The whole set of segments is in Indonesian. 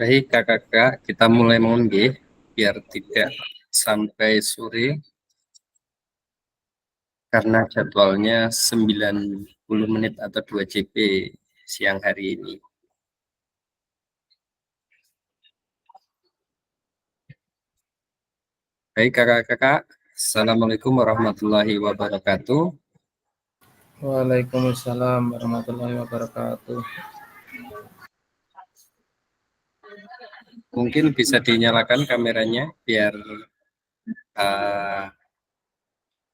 Baik kakak-kakak, kita mulai mengundi biar tidak sampai sore karena jadwalnya 90 menit atau 2 JP siang hari ini. Baik kakak-kakak, Assalamualaikum warahmatullahi wabarakatuh. Waalaikumsalam warahmatullahi wabarakatuh. Mungkin bisa dinyalakan kameranya biar uh,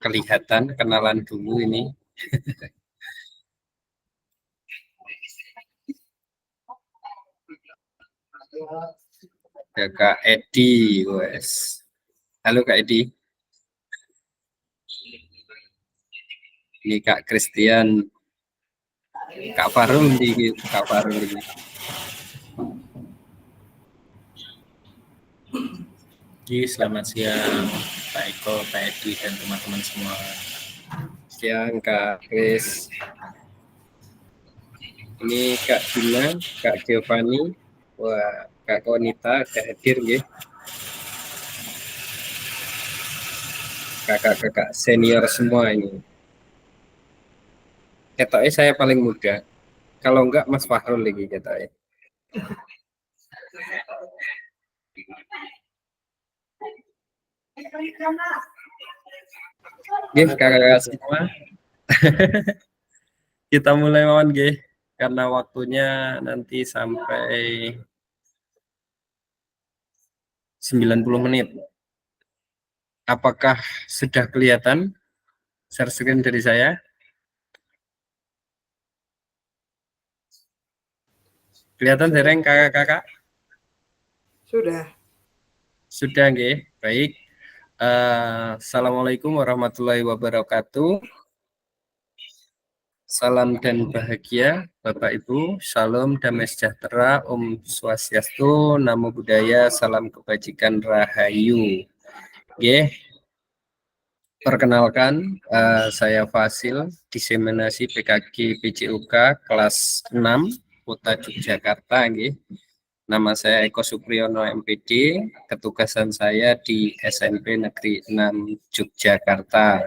kelihatan kenalan dulu ini. Ya, Kak Edi, wes. Halo Kak Edi. Ini Kak Christian, Kak Farul di Kak Farul ini. Selamat siang Pak Eko, Pak Edi, dan teman-teman semua. Siang Kak Chris. Ini Kak Dina, Kak Giovanni, wah Kak Konita, Kak hadir ya. Kakak-kakak senior semua ini. Ketoknya saya paling muda. Kalau enggak Mas Fahrul lagi ketoknya. Gih kakak-kakak semua. Kita mulai mawon gih. Karena waktunya nanti sampai 90 menit. Apakah sudah kelihatan share screen dari saya? Kelihatan dereng kakak-kakak? Sudah. Sudah nggih. Baik. Assalamualaikum warahmatullahi wabarakatuh. Salam dan bahagia Bapak Ibu. Salam damai sejahtera, Om Swastiastu, Namo Buddhaya, salam kebajikan rahayu. Nggih. Perkenalkan, saya Fasil, diseminasi PKG PJUK kelas 6 Kota Yogyakarta nggih. Nama saya Eko Supriyono MPD, ketugasan saya di SMP Negeri 6 Yogyakarta.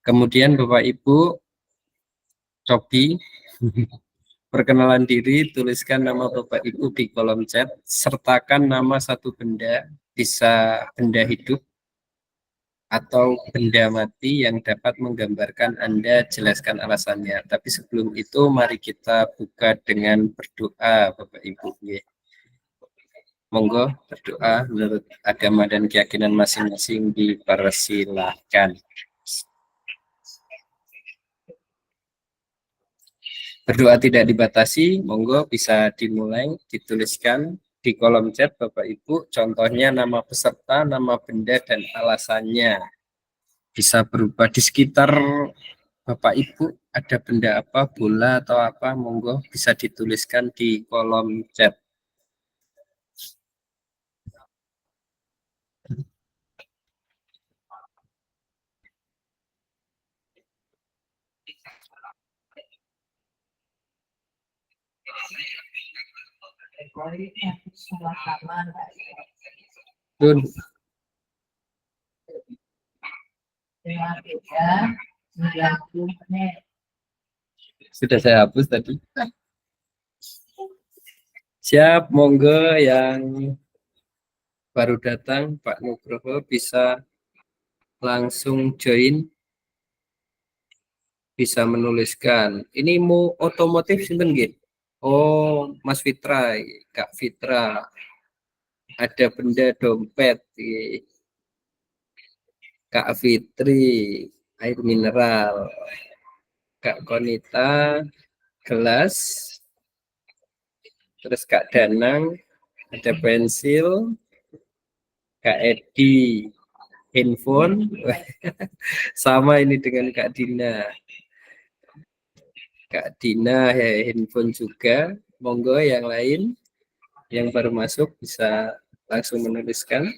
Kemudian Bapak Ibu, Cobi, perkenalan diri, tuliskan nama Bapak Ibu di kolom chat, sertakan nama satu benda, bisa benda hidup, atau benda mati yang dapat menggambarkan Anda, jelaskan alasannya. Tapi sebelum itu, mari kita buka dengan berdoa Bapak Ibu. Monggo berdoa menurut agama dan keyakinan masing-masing dipersilahkan. Berdoa tidak dibatasi, monggo bisa dimulai, dituliskan di kolom chat Bapak Ibu, contohnya nama peserta, nama benda, dan alasannya. Bisa berubah di sekitar Bapak Ibu, ada benda apa, bola atau apa, monggo bisa dituliskan di kolom chat. Dun. Sudah saya hapus tadi. Siap, monggo yang baru datang Pak Nugroho bisa langsung join, bisa menuliskan. Ini mau otomotif simpen gitu. Oh, Mas Fitra, Kak Fitra, ada benda dompet, Kak Fitri, air mineral, Kak Konita, gelas, terus Kak Danang, ada pensil, Kak Edi, handphone, sama ini dengan Kak Dina. Kak Dina ya, handphone juga. Monggo yang lain yang baru masuk bisa langsung menuliskan.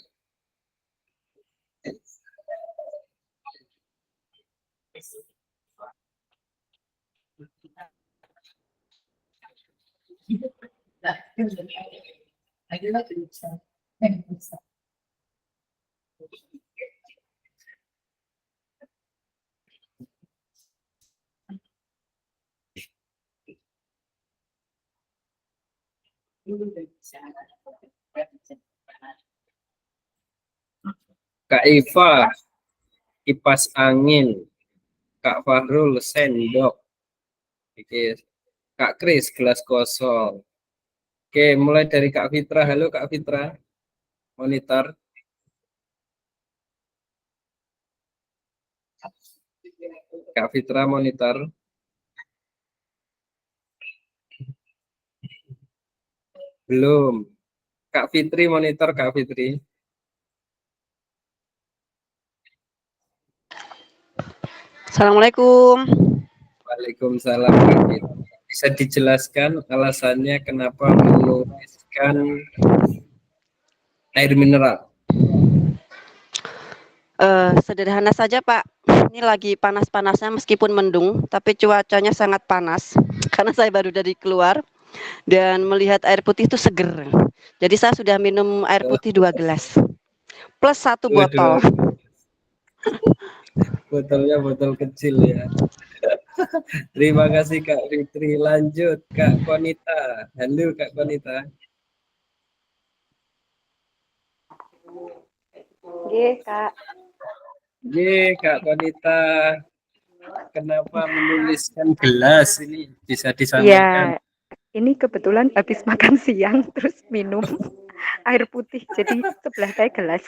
Kak Iva, kipas angin. Kak Fahrul, sendok. Oke. Kak Kris, gelas kosong. Oke, mulai dari Kak Fitra. Halo Kak Fitra, monitor. Kak Fitra, monitor. Belum. Kak Fitri, monitor Kak Fitri. Assalamualaikum. Waalaikumsalam Kak Fitri. Bisa dijelaskan alasannya kenapa menuliskan air mineral? Sederhana saja Pak, ini lagi panas-panasnya meskipun mendung, tapi cuacanya sangat panas karena saya baru dari keluar dan melihat air putih itu seger. Jadi saya sudah minum air putih 2 gelas plus 1 botol. Botolnya botol kecil ya. Terima kasih Kak Fitri. Lanjut Kak Konita. Halo Kak Konita. Iya, Kak. Ye Kak Konita. Kenapa menuliskan gelas ini? Bisa disampaikan. Iya, ini kebetulan habis makan siang terus minum air putih, jadi sebelah saya gelas.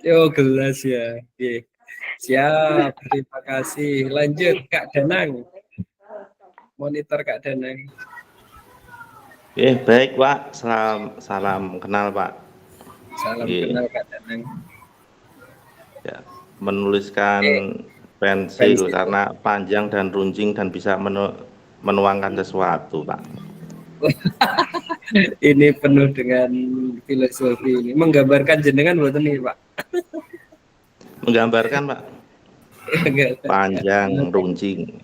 Yo gelas ya. Ye. Siap, terima kasih. Lanjut Kak Danang. Monitor Kak Danang. Baik Pak, salam kenal Pak. Salam kenal Kak Danang. Ya, menuliskan pensil. pensil karena panjang dan runcing dan bisa menuangkan sesuatu Pak. Ini penuh dengan filosofi ini. Menggambarkan jenengan buat ini Pak. Menggambarkan Pak. Panjang, runcing.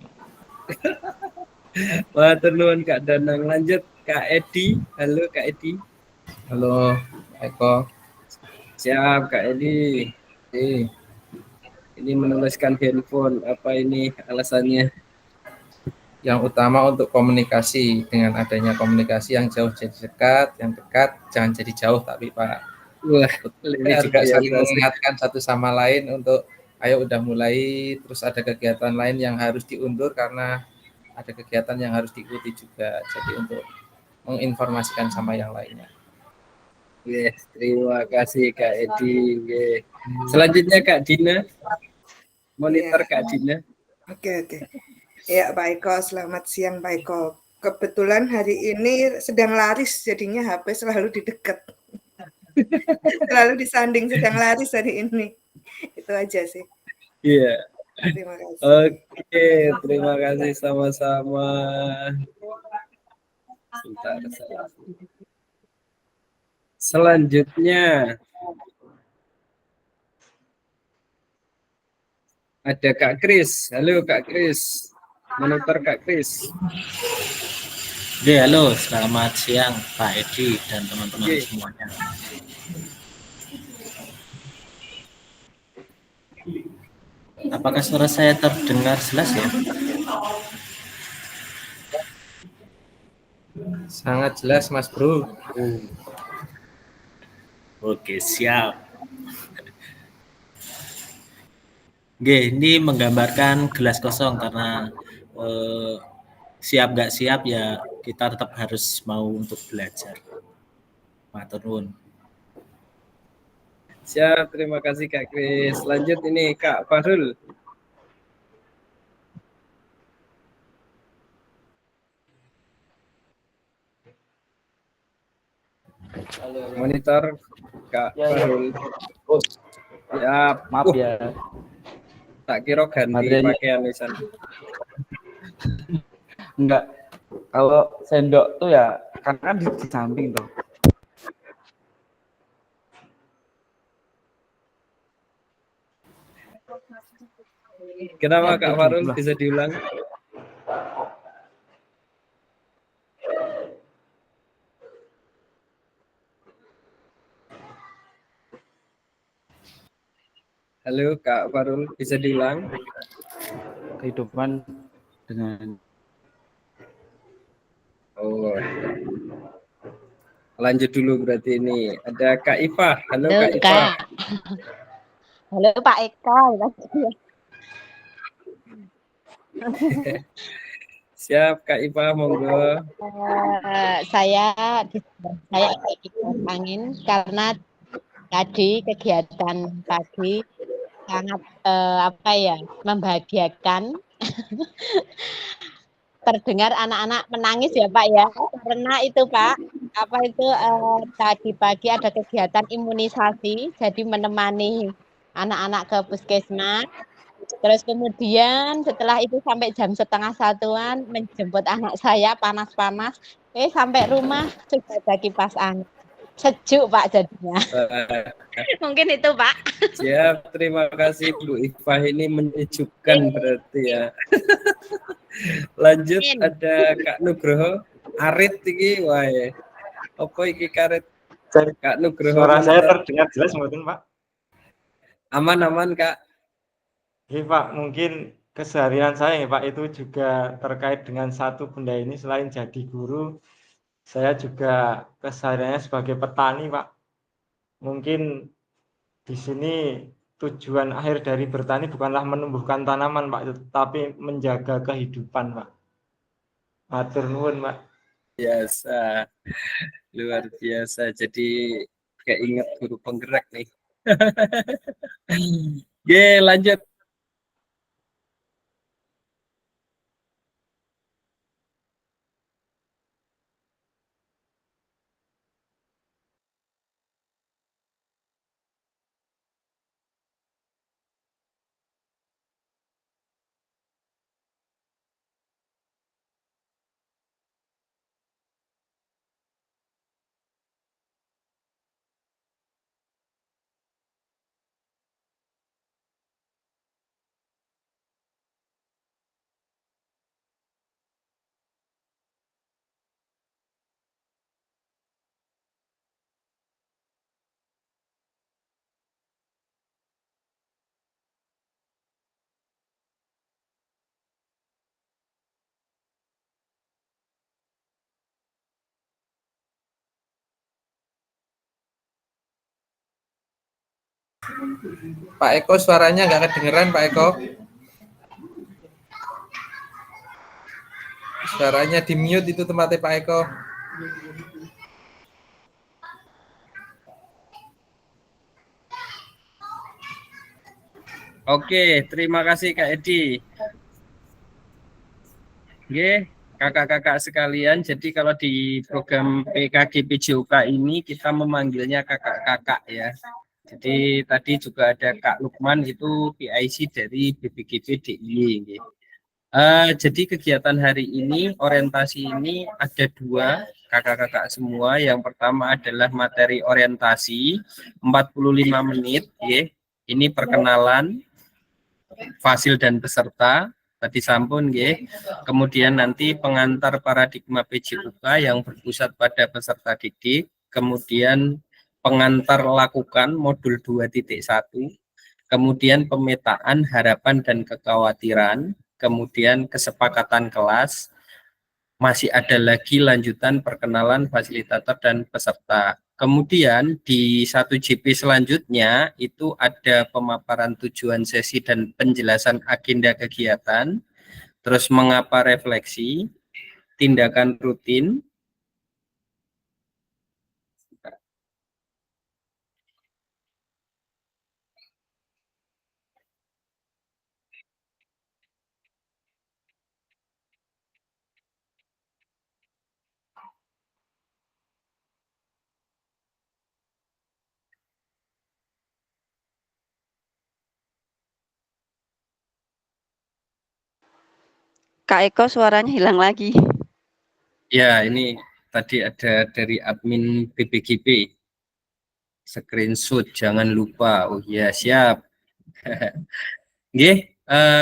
Matur nuwun Kak Danang. Lanjut Kak Edi. Halo Kak Edi. Halo, Eko. Siap Kak Edi. Ini menuliskan handphone. Apa ini alasannya? Yang utama untuk komunikasi, dengan adanya komunikasi yang jauh jadi dekat, yang dekat jangan jadi jauh tapi Pak. Wah, ini juga juga saling mengingatkan satu sama lain untuk ayo udah mulai, terus ada kegiatan lain yang harus diundur karena ada kegiatan yang harus diikuti juga. Jadi untuk menginformasikan sama yang lainnya. Yes, terima kasih Kak Edi. Selanjutnya Kak Dina. Monitor Ya. Kak Dina. Oke. Ya, Pak Eko, selamat siang Pak Eko. Kebetulan hari ini sedang laris, jadinya HP selalu di dekat. Selalu disanding, sedang laris hari ini. Itu aja sih. Iya. Terima kasih. Oke, terima kasih sama-sama. Sebentar. Selanjutnya ada Kak Kris. Halo Kak Kris. Monitor Kak Kris. Oke, halo, selamat siang Pak Edi dan teman-teman semuanya. Apakah suara saya terdengar jelas ya? Sangat jelas Mas Bro. Oke, siap. Oke, ini menggambarkan gelas kosong karena siap nggak siap ya kita tetap harus mau untuk belajar. Matur nuwun. Siap, terima kasih Kak Kris. Lanjut ini Kak Fahrul. Monitor Kak Fahrul. Ya, maaf ya. Tak kira ganti pakaian lisan. Enggak. Kalau sendok tuh ya karena kan di samping tuh. Kenapa Kak Farul bisa diulang? Halo Kak Farul, bisa diulang? Kehidupan dengan Oh, lanjut dulu berarti ini. Ada Kak Ipa. Halo Halo Kak Ipa. Kak, halo Pak Eka. Siap Kak Ipa, monggo. Saya agak kipas angin karena tadi kegiatan pagi sangat apa ya membahagiakan. Terdengar anak-anak menangis ya Pak ya, karena itu Pak apa itu tadi pagi ada kegiatan imunisasi, jadi menemani anak-anak ke puskesmas. Terus kemudian setelah itu sampai jam 12:30 menjemput anak saya panas-panas. Sampai rumah sudah ada kipas angin. Sejuk Pak jadinya. Mungkin itu Pak. Siap, terima kasih Bu Ipa, ini menyejukkan berarti ya. Lanjut ada Kak Nugroho. Arit iki wae. Apa iki karet? Kak Nugroho. Suara saya terdengar jelas mboten, Pak? Aman-aman Kak. Oke, Pak, mungkin keseharian saya ya, Pak, itu juga terkait dengan satu benda ini. Selain jadi guru, saya juga kesehariannya sebagai petani, Pak. Mungkin di sini tujuan akhir dari bertani bukanlah menumbuhkan tanaman, Pak, tetapi menjaga kehidupan, Pak. Matur nuwun, Pak. Biasa, luar biasa. Jadi kayak ingat guru penggerak nih. Oke, lanjut. Pak Eko suaranya nggak kedengeran Pak Eko. Suaranya di mute itu tempatnya Pak Eko. Oke, terima kasih Kak Edi. Oke, kakak-kakak sekalian, jadi kalau di program PKG PJOK ini kita memanggilnya kakak-kakak ya. Jadi tadi juga ada Kak Lukman, itu PIC dari BPGB DIY. Jadi kegiatan hari ini, orientasi ini ada dua kakak-kakak semua. Yang pertama adalah materi orientasi 45 menit. Ya. Ini perkenalan fasil dan peserta. Tadi sampun nggih. Kemudian nanti pengantar paradigma PJOK yang berpusat pada peserta didik, kemudian pengantar lakukan modul 2.1, kemudian pemetaan harapan dan kekhawatiran, kemudian kesepakatan kelas, masih ada lagi lanjutan perkenalan fasilitator dan peserta. Kemudian di 1JP selanjutnya itu ada pemaparan tujuan sesi dan penjelasan agenda kegiatan, terus mengapa refleksi, tindakan rutin, Kak Eko suaranya hilang lagi. ya ini tadi ada dari admin BPGB, screenshot jangan lupa. Oh ya siap. Nggih,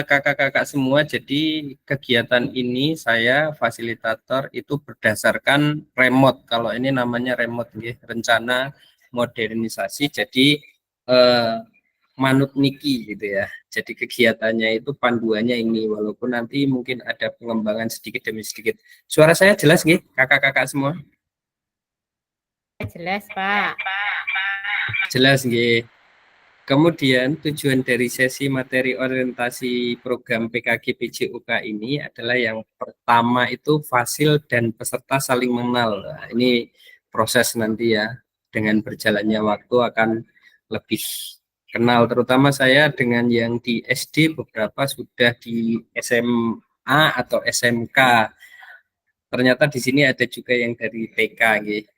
kakak-kakak semua, jadi kegiatan ini saya fasilitator itu berdasarkan remote. Kalau ini namanya remote nggih, rencana modernisasi. Jadi manut Niki gitu ya. Jadi kegiatannya itu panduannya ini, walaupun nanti mungkin ada pengembangan sedikit demi sedikit. Suara saya jelas nggih, kakak-kakak semua? Jelas, Pak. Jelas nggih. Kemudian tujuan dari sesi materi orientasi program PKG PJOK ini adalah yang pertama itu fasil dan peserta saling mengenal. Nah, ini proses nanti ya, dengan berjalannya waktu akan lebih kenal, terutama saya dengan yang di SD, beberapa sudah di SMA atau SMK. Ternyata di sini ada juga yang dari TK gitu.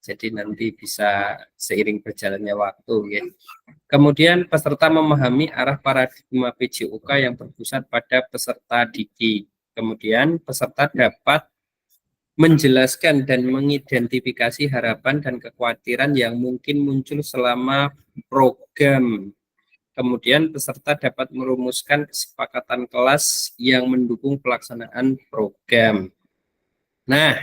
Jadi nanti bisa seiring berjalannya waktu ya. Kemudian peserta memahami arah paradigma PJOK yang berpusat pada peserta didik. Kemudian peserta dapat menjelaskan dan mengidentifikasi harapan dan kekhawatiran yang mungkin muncul selama program. Kemudian peserta dapat merumuskan kesepakatan kelas yang mendukung pelaksanaan program. Nah,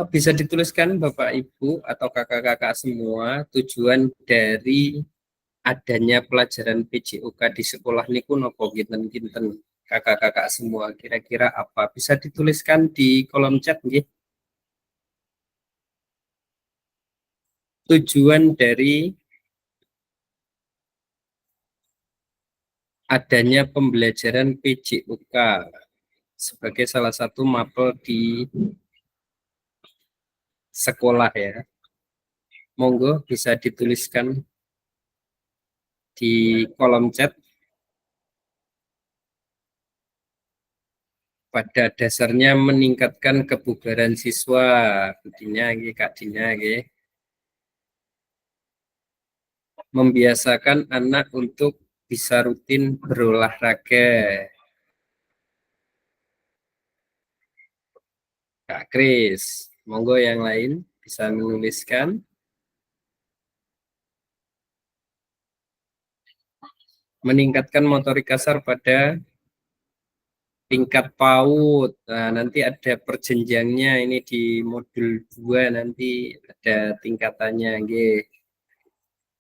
bisa dituliskan Bapak Ibu atau kakak-kakak semua tujuan dari adanya pelajaran PJOK di sekolah niku nopo kinten-kinten, kakak-kakak semua kira-kira apa? Bisa dituliskan di kolom chat nggih. Tujuan dari adanya pembelajaran PJOK sebagai salah satu mapel di sekolah ya. Monggo bisa dituliskan di kolom chat. Pada dasarnya meningkatkan kebugaran siswa, Budinya Kak Dina membiasakan anak untuk bisa rutin berolahraga. Kak Kris, monggo yang lain bisa menuliskan. Meningkatkan motorik kasar pada tingkat PAUD. Nah, nanti ada perjenjangnya ini di modul 2 nanti ada tingkatannya nggih.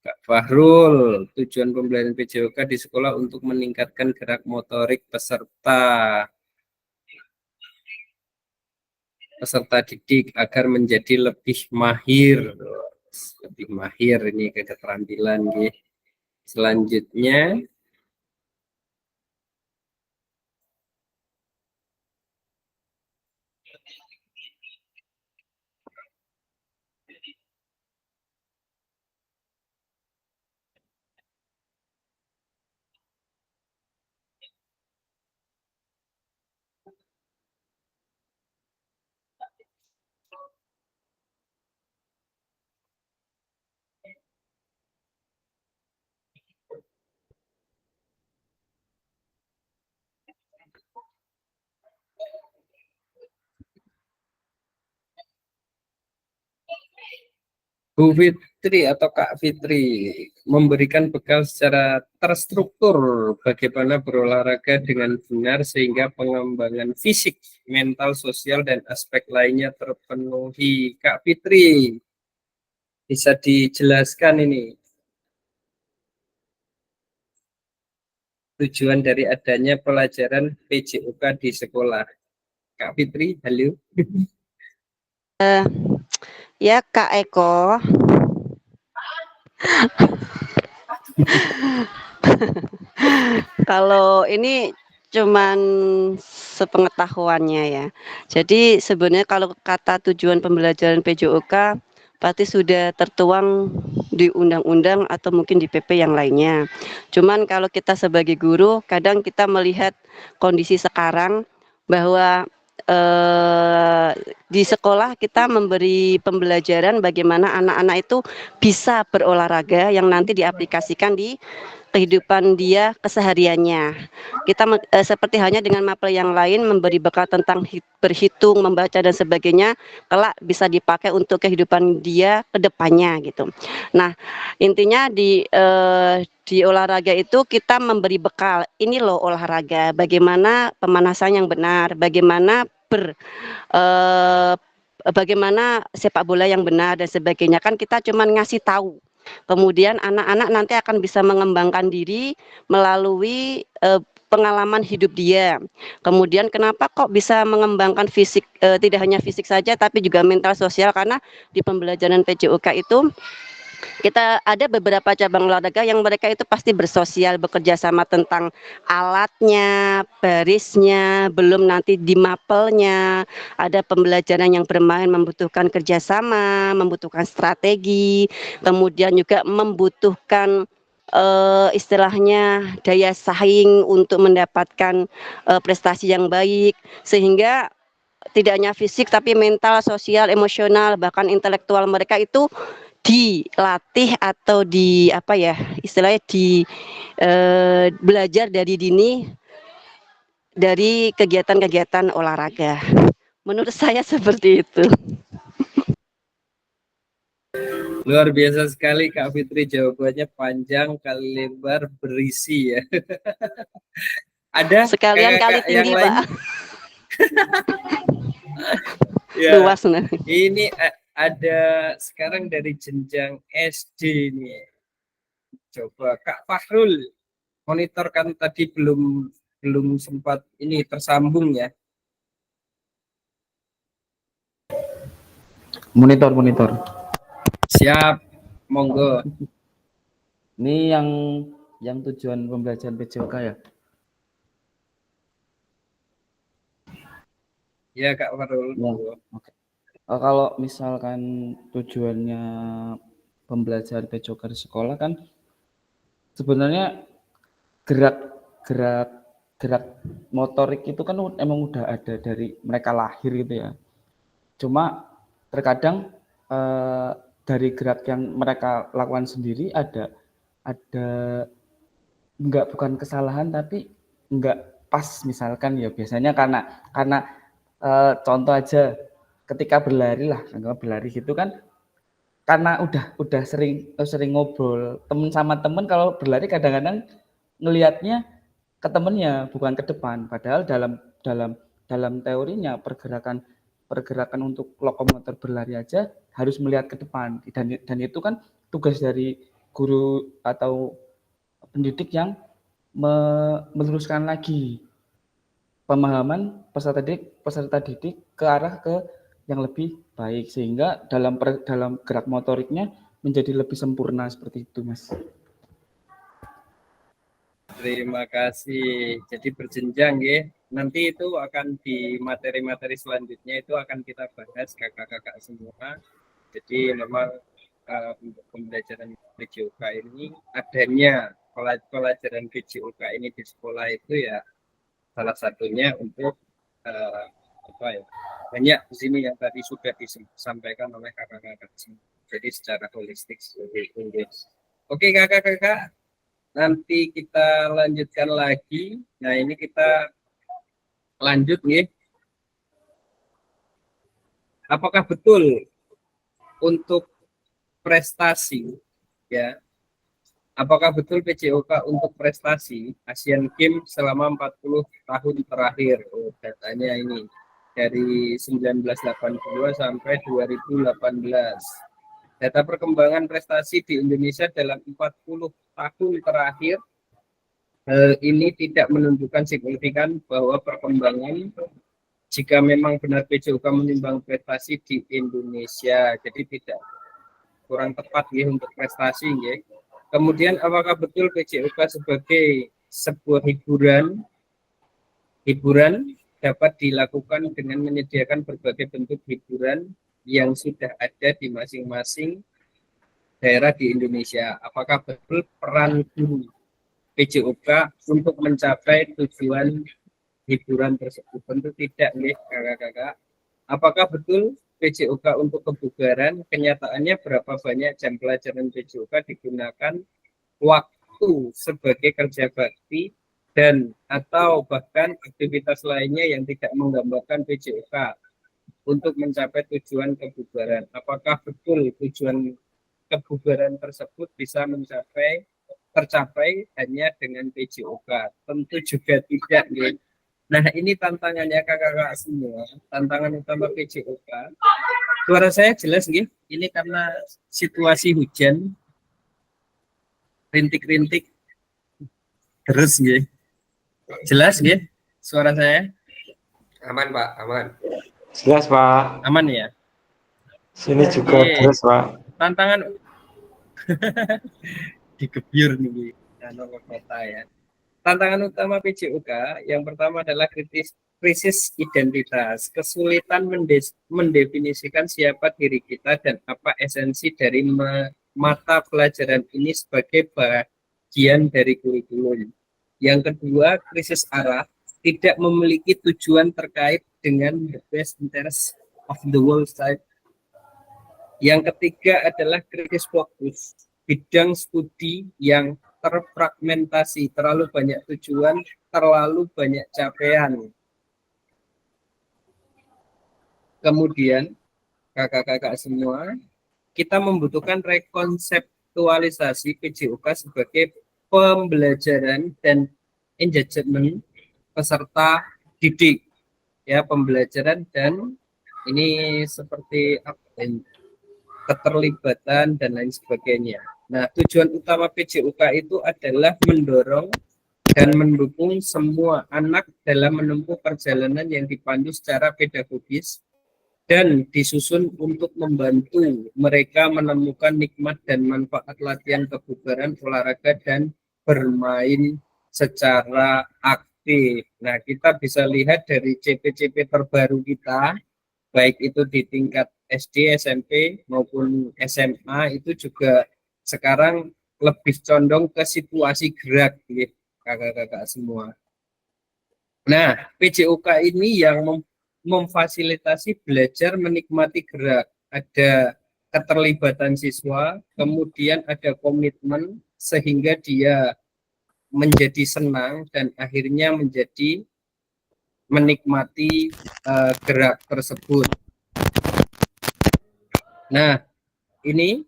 Kak Fahrul, tujuan pembelajaran PJOK di sekolah untuk meningkatkan gerak motorik peserta didik agar menjadi lebih mahir. Lebih mahir ini ke keterampilan nggih. Selanjutnya Bu Fitri atau Kak Fitri memberikan bekal secara terstruktur bagaimana berolahraga dengan benar sehingga pengembangan fisik, mental, sosial, dan aspek lainnya terpenuhi. Kak Fitri, bisa dijelaskan ini tujuan dari adanya pelajaran PJOK di sekolah. Kak Fitri, halo. Ya Kak Eko. Kalau ini cuman sepengetahuannya ya. Jadi sebenarnya kalau kata tujuan pembelajaran PJOK pasti sudah tertuang di undang-undang atau mungkin di PP yang lainnya. Cuman kalau kita sebagai guru kadang kita melihat kondisi sekarang bahwa di sekolah kita memberi pembelajaran bagaimana anak-anak itu bisa berolahraga yang nanti diaplikasikan di kehidupan dia kesehariannya. Kita seperti halnya dengan mapel yang lain memberi bekal tentang berhitung, membaca dan sebagainya, kelak bisa dipakai untuk kehidupan dia ke depannya gitu. Nah, intinya di olahraga itu kita memberi bekal. Ini loh olahraga, bagaimana pemanasan yang benar, bagaimana bagaimana sepak bola yang benar dan sebagainya. Kan kita cuman ngasih tahu. Kemudian anak-anak nanti akan bisa mengembangkan diri melalui pengalaman hidup dia. Kemudian kenapa kok bisa mengembangkan fisik, tidak hanya fisik saja tapi juga mental sosial, karena di pembelajaran PJOK itu kita ada beberapa cabang olahraga yang mereka itu pasti bersosial, bekerja sama tentang alatnya, barisnya, belum nanti di mapelnya, ada pembelajaran yang bermain membutuhkan kerjasama, membutuhkan strategi, kemudian juga membutuhkan istilahnya daya saing untuk mendapatkan prestasi yang baik, sehingga tidak hanya fisik tapi mental, sosial, emosional, bahkan intelektual mereka itu dilatih atau di apa ya istilahnya belajar dari dini dari kegiatan-kegiatan olahraga. Menurut saya seperti itu. Luar biasa sekali Kak Fitri, jawabannya panjang kali lebar berisi ya. Ada sekalian kali tinggi yang Pak. Ya, luas nih. Ini ada sekarang dari jenjang SD nih. Coba Kak Fahrul, monitor kan tadi belum sempat ini tersambung ya. Monitor. Siap, monggo. Ini yang tujuan pembelajaran PJOK ya? Ya Kak Fahrul. Ya, okay. Kalau misalkan tujuannya pembelajaran PJOK di sekolah kan sebenarnya gerak motorik itu kan emang udah ada dari mereka lahir gitu ya. Cuma terkadang dari gerak yang mereka lakukan sendiri ada bukan kesalahan tapi enggak pas, misalkan ya biasanya karena contoh aja ketika berlari gitu kan, karena udah sering ngobrol temen sama temen, kalau berlari kadang-kadang ngelihatnya ke temennya bukan ke depan, padahal dalam teorinya pergerakan untuk lokomotor berlari aja harus melihat ke depan, dan itu kan tugas dari guru atau pendidik yang meneruskan lagi pemahaman peserta didik ke arah ke yang lebih baik, sehingga dalam gerak motoriknya menjadi lebih sempurna, seperti itu Mas. Terima kasih. Jadi berjenjang ya. Nanti itu akan di materi-materi selanjutnya itu akan kita bahas kakak-kakak semua. Jadi memang untuk pembelajaran PJOK ini adanya pelajaran PJOK ini di sekolah itu ya salah satunya untuk banyak di sini yang tadi sudah disampaikan oleh kakak-kakak semua. Jadi secara holistik seperti itu. Oke kakak-kakak, nanti kita lanjutkan lagi. Nah ini kita lanjut nih. Apakah betul untuk prestasi ya? Apakah betul PJOK untuk prestasi Asian Games selama 40 tahun terakhir? Oh, datanya ini dari 1982 sampai 2018. Data perkembangan prestasi di Indonesia dalam 40 tahun terakhir ini tidak menunjukkan signifikan bahwa perkembangan jika memang benar PJOK menyumbang prestasi di Indonesia. Jadi tidak, kurang tepat ya untuk prestasi ya. Kemudian apakah betul PJOK sebagai sebuah hiburan dapat dilakukan dengan menyediakan berbagai bentuk hiburan yang sudah ada di masing-masing daerah di Indonesia? Apakah betul peran guru PJOK untuk mencapai tujuan hiburan tersebut? Tentu tidak nih kakak-kakak. Apakah betul PJOK untuk kebugaran? Kenyataannya berapa banyak jam pelajaran PJOK digunakan waktu sebagai kerja bakti dan atau bahkan aktivitas lainnya yang tidak menggambarkan PJOK untuk mencapai tujuan kebugaran? Apakah betul tujuan kebugaran tersebut bisa tercapai hanya dengan PJOK? Tentu juga tidak nih. Nah ini tantangannya kakak-kakak semua, tantangan utama PJOK. Suara saya jelas nggih? Ini karena situasi hujan, rintik-rintik terus nggih. Jelas nggih suara saya? Aman Pak, aman. Jelas Pak. Aman ya? Sini juga jelas Pak. Tantangan digebyur nih kota ya. Tantangan utama PJOK yang pertama adalah krisis identitas, kesulitan mendefinisikan siapa diri kita dan apa esensi dari mata pelajaran ini sebagai bagian dari kurikulum. Yang kedua, krisis arah, tidak memiliki tujuan terkait dengan the best interest of the world side. Yang ketiga adalah krisis fokus, bidang studi yang terfragmentasi, terlalu banyak tujuan, terlalu banyak capaian. Kemudian, kakak-kakak semua, kita membutuhkan rekonseptualisasi PJOK sebagai pembelajaran dan engagement peserta didik. Ya, pembelajaran dan ini seperti keterlibatan dan lain sebagainya. Nah, tujuan utama PJOK itu adalah mendorong dan mendukung semua anak dalam menempuh perjalanan yang dipandu secara pedagogis dan disusun untuk membantu mereka menemukan nikmat dan manfaat latihan kebugaran, olahraga, dan bermain secara aktif. Nah, kita bisa lihat dari CP-CP terbaru kita, baik itu di tingkat SD, SMP, maupun SMA, itu juga sekarang lebih condong ke situasi gerak, gitu, kakak-kakak semua. Nah, PJOK ini yang memfasilitasi belajar menikmati gerak. Ada keterlibatan siswa, kemudian ada komitmen sehingga dia menjadi senang dan akhirnya menjadi menikmati gerak tersebut. Nah, ini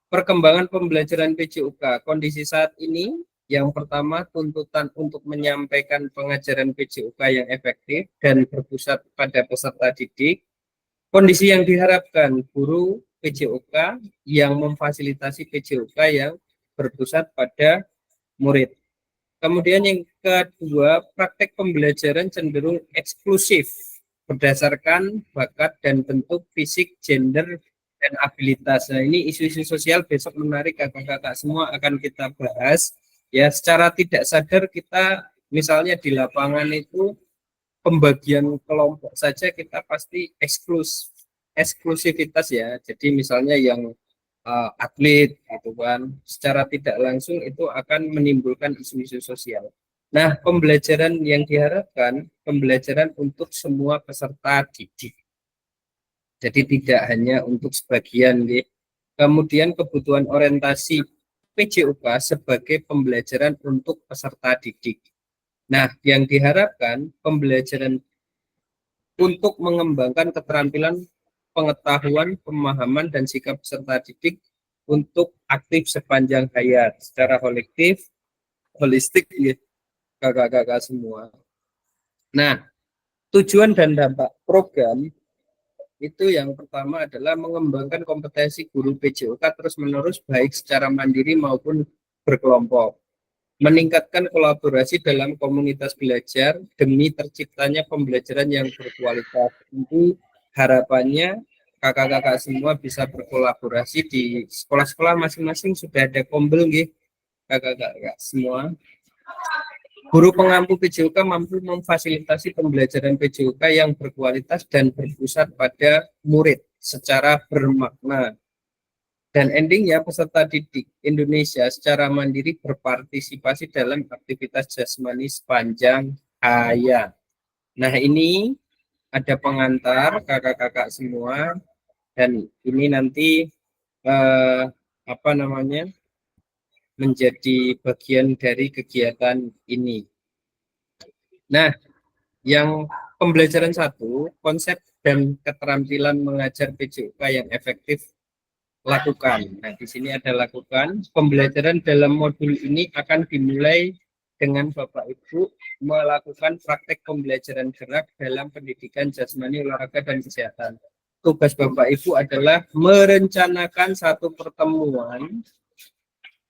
perkembangan pembelajaran PJOK. Kondisi saat ini, yang pertama, tuntutan untuk menyampaikan pengajaran PJOK yang efektif dan berpusat pada peserta didik. Kondisi yang diharapkan, guru PJOK yang memfasilitasi PJOK yang berpusat pada murid. Kemudian yang kedua, praktek pembelajaran cenderung eksklusif berdasarkan bakat dan bentuk fisik, gender, dan abilitas. Nah, ini isu-isu sosial besok menarik, kakak-kakak semua akan kita bahas. Ya, secara tidak sadar kita misalnya di lapangan itu pembagian kelompok saja kita pasti eksklusivitas ya. Jadi misalnya yang atlet gitu kan, secara tidak langsung itu akan menimbulkan isu-isu sosial. Nah, pembelajaran yang diharapkan pembelajaran untuk semua peserta didik. Jadi tidak hanya untuk sebagian. Kemudian kebutuhan orientasi PJOK sebagai pembelajaran untuk peserta didik. Nah, yang diharapkan pembelajaran untuk mengembangkan keterampilan, pengetahuan, pemahaman, dan sikap peserta didik untuk aktif sepanjang hayat secara holistik ya, kakak-kakak semua. Nah, tujuan dan dampak program itu yang pertama adalah mengembangkan kompetensi guru PJOK terus-menerus baik secara mandiri maupun berkelompok. Meningkatkan kolaborasi dalam komunitas belajar demi terciptanya pembelajaran yang berkualitas. Tentu harapannya kakak-kakak semua bisa berkolaborasi di sekolah-sekolah masing-masing sudah ada kombel nggih kakak-kakak semua. Guru pengampu PJOK mampu memfasilitasi pembelajaran PJOK yang berkualitas dan berpusat pada murid secara bermakna. Dan endingnya peserta didik Indonesia secara mandiri berpartisipasi dalam aktivitas jasmani sepanjang hayat. Nah, ini ada pengantar kakak-kakak semua dan ini nanti menjadi bagian dari kegiatan ini. Nah, yang pembelajaran 1, konsep dan keterampilan mengajar PJOK yang efektif, lakukan. Nah, di sini ada lakukan. Pembelajaran dalam modul ini akan dimulai dengan Bapak Ibu melakukan praktek pembelajaran gerak dalam pendidikan jasmani, olahraga, dan kesehatan. Tugas Bapak Ibu adalah merencanakan satu pertemuan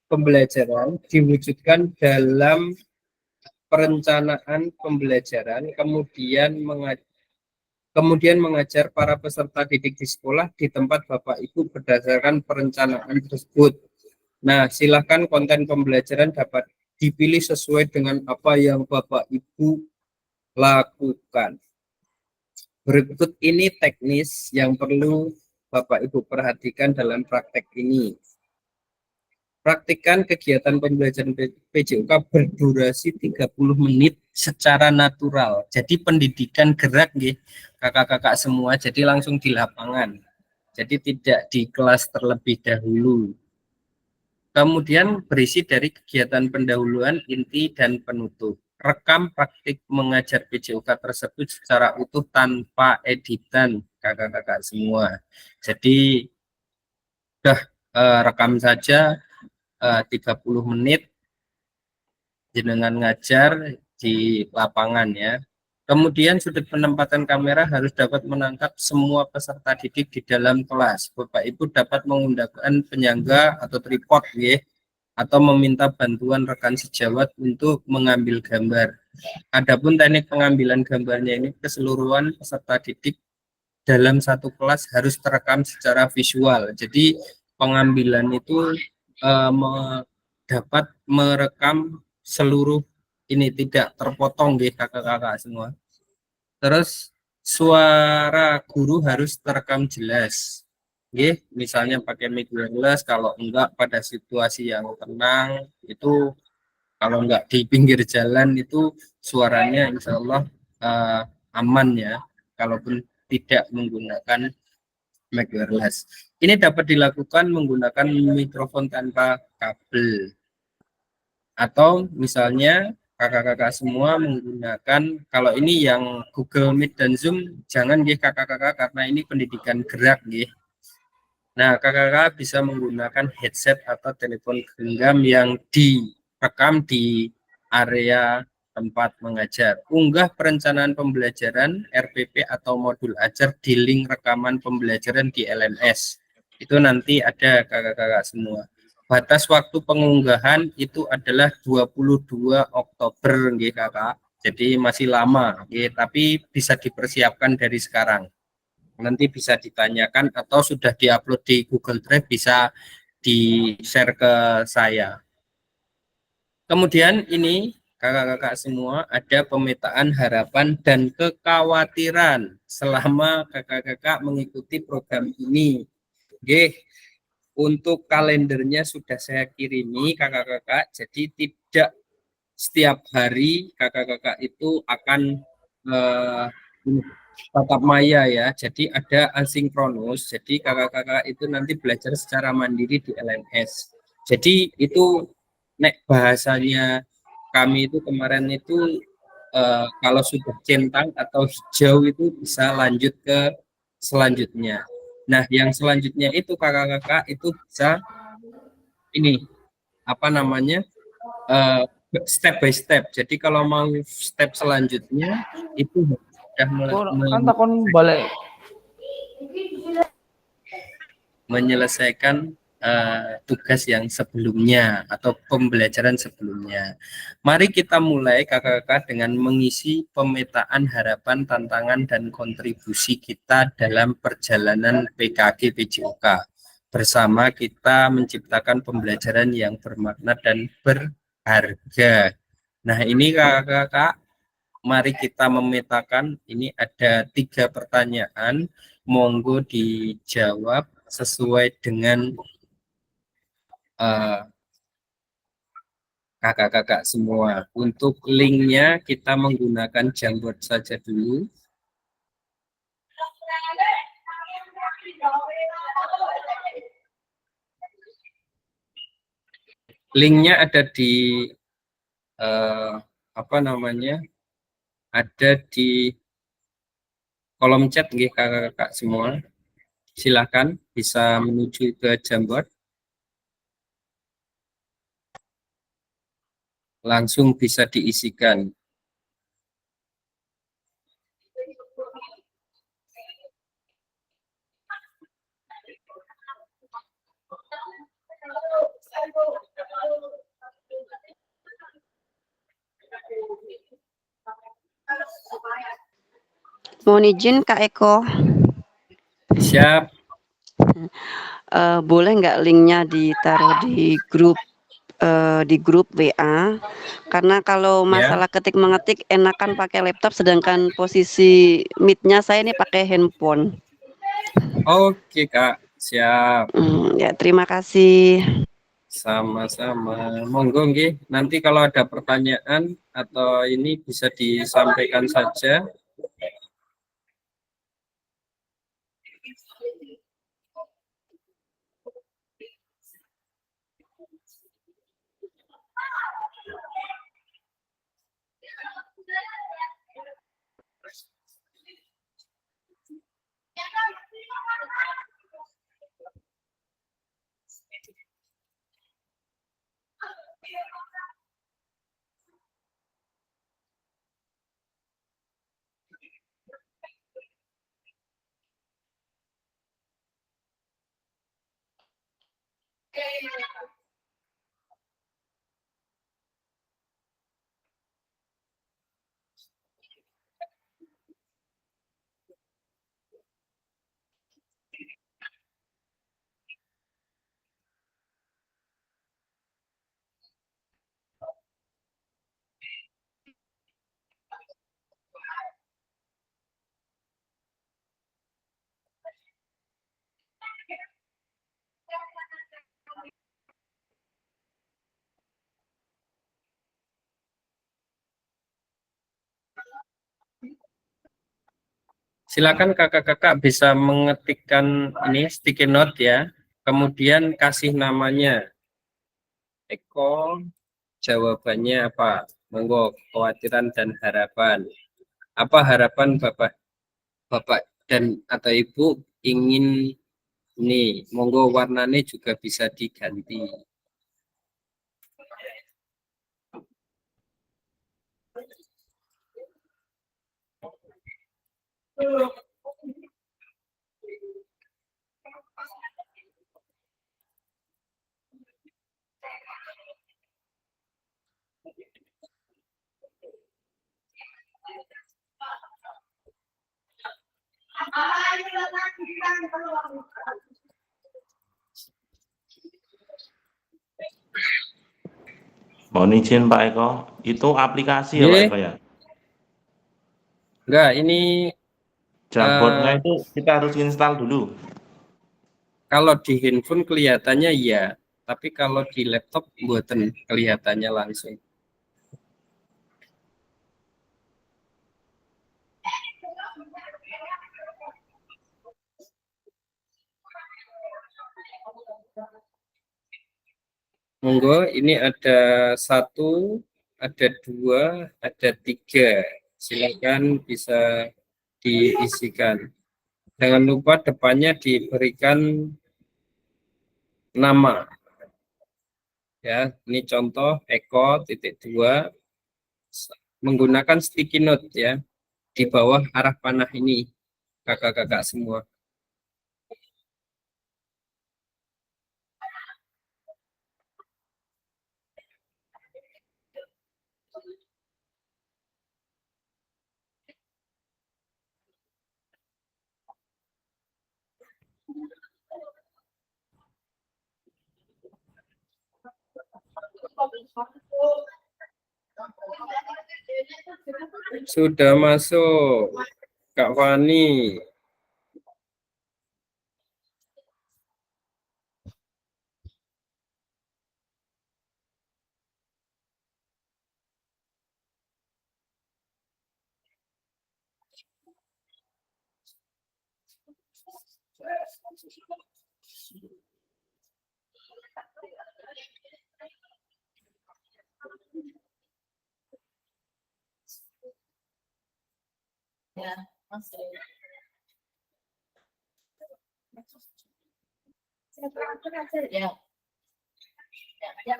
pembelajaran diwujudkan dalam perencanaan pembelajaran, kemudian mengajar para peserta didik di sekolah di tempat Bapak Ibu berdasarkan perencanaan tersebut. Nah, silakan konten pembelajaran dapat dipilih sesuai dengan apa yang Bapak Ibu lakukan. Berikut ini teknis yang perlu Bapak Ibu perhatikan dalam praktek ini. Praktikan kegiatan pembelajaran PJOK berdurasi 30 menit secara natural. Jadi pendidikan gerak nggih, kakak-kakak semua, jadi langsung di lapangan. Jadi tidak di kelas terlebih dahulu. Kemudian berisi dari kegiatan pendahuluan, inti, dan penutup. Rekam praktik mengajar PJOK tersebut secara utuh tanpa editan, kakak-kakak semua. Jadi sudah rekam saja 30 menit jenengan ngajar di lapangan ya. Kemudian sudut penempatan kamera harus dapat menangkap semua peserta didik di dalam kelas. Bapak Ibu dapat menggunakan penyangga atau tripod ya, atau meminta bantuan rekan sejawat untuk mengambil gambar. Adapun teknik pengambilan gambarnya ini keseluruhan peserta didik dalam satu kelas harus terekam secara visual. Jadi pengambilan itu dapat merekam seluruh ini, tidak terpotong deh kakak-kakak semua. Terus suara guru harus terekam jelas. Misalnya pakai mic wireless, kalau enggak pada situasi yang tenang itu, kalau enggak di pinggir jalan itu suaranya insya Allah aman ya, kalaupun tidak menggunakan mic wireless. Ini dapat dilakukan menggunakan mikrofon tanpa kabel, atau misalnya kakak-kakak semua menggunakan, kalau ini yang Google Meet dan Zoom jangan kakak-kakak, karena ini pendidikan gerak . Nah, kakak-kakak bisa menggunakan headset atau telepon genggam yang direkam di area tempat mengajar. Unggah perencanaan pembelajaran RPP atau modul ajar di link rekaman pembelajaran di LMS. Itu nanti ada kakak-kakak semua. Batas waktu pengunggahan itu adalah 22 Oktober kakak. Jadi masih lama, tapi bisa dipersiapkan dari sekarang. Nanti bisa ditanyakan atau sudah diupload di Google Drive, bisa di-share ke saya. Kemudian ini kakak-kakak semua ada pemetaan harapan dan kekhawatiran selama kakak-kakak mengikuti program ini. Untuk kalendernya sudah saya kirimi kakak-kakak, jadi tidak setiap hari kakak-kakak itu akan tatap maya ya, jadi ada asinkronus. Jadi kakak-kakak itu nanti belajar secara mandiri di LMS. Jadi itu bahasanya kami itu kemarin itu kalau sudah centang atau hijau itu bisa lanjut ke selanjutnya. Nah, yang selanjutnya itu kakak-kakak itu bisa ini step by step. Jadi kalau mau step selanjutnya itu menyelesaikan tugas yang sebelumnya atau pembelajaran sebelumnya. Mari kita mulai kakak-kakak dengan mengisi pemetaan harapan, tantangan, dan kontribusi kita dalam perjalanan PKG PJOK. Bersama kita menciptakan pembelajaran yang bermakna dan berharga. Nah, ini kakak-kakak, mari kita memetakan. Ini ada 3 pertanyaan, monggo dijawab sesuai dengan kakak-kakak semua. Untuk linknya kita menggunakan Jamboard saja dulu. Linknya ada di ada di kolom chat kakak-kakak semua. Silakan bisa menuju ke Jamboard. Langsung bisa diisikan. Mohon izin Kak Eko, Siap. boleh nggak linknya ditaruh di grup WA? Karena kalau Ya. masalah ketik mengetik enakan pakai laptop, sedangkan posisi mic-nya saya ini pakai handphone. Oke Kak, siap. Ya terima kasih. Sama-sama. Monggo nggih. Nanti kalau ada pertanyaan atau ini bisa disampaikan saja. Silakan kakak-kakak bisa mengetikkan ini sticky note ya. Kemudian kasih namanya. Eko, jawabannya apa? Monggo, kekhawatiran dan harapan. Apa harapan Bapak dan atau Ibu ingin ini? Monggo warnanya juga bisa diganti. Mohon izin Pak Eko, itu aplikasi ya Pak Eko ya? Enggak, ini Jamboardnya itu kita harus install dulu. kalau di handphone kelihatannya iya, tapi kalau di laptop buatan kelihatannya langsung. Monggo, ini ada 1, ada 2, ada 3. Silakan bisa diisikan. Jangan lupa depannya diberikan nama. Ya, ini contoh Eko .2 menggunakan sticky note ya di bawah arah panah ini, kakak-kakak semua. Sudah masuk, Kak Fani. Ya, masih. Ya. Ya,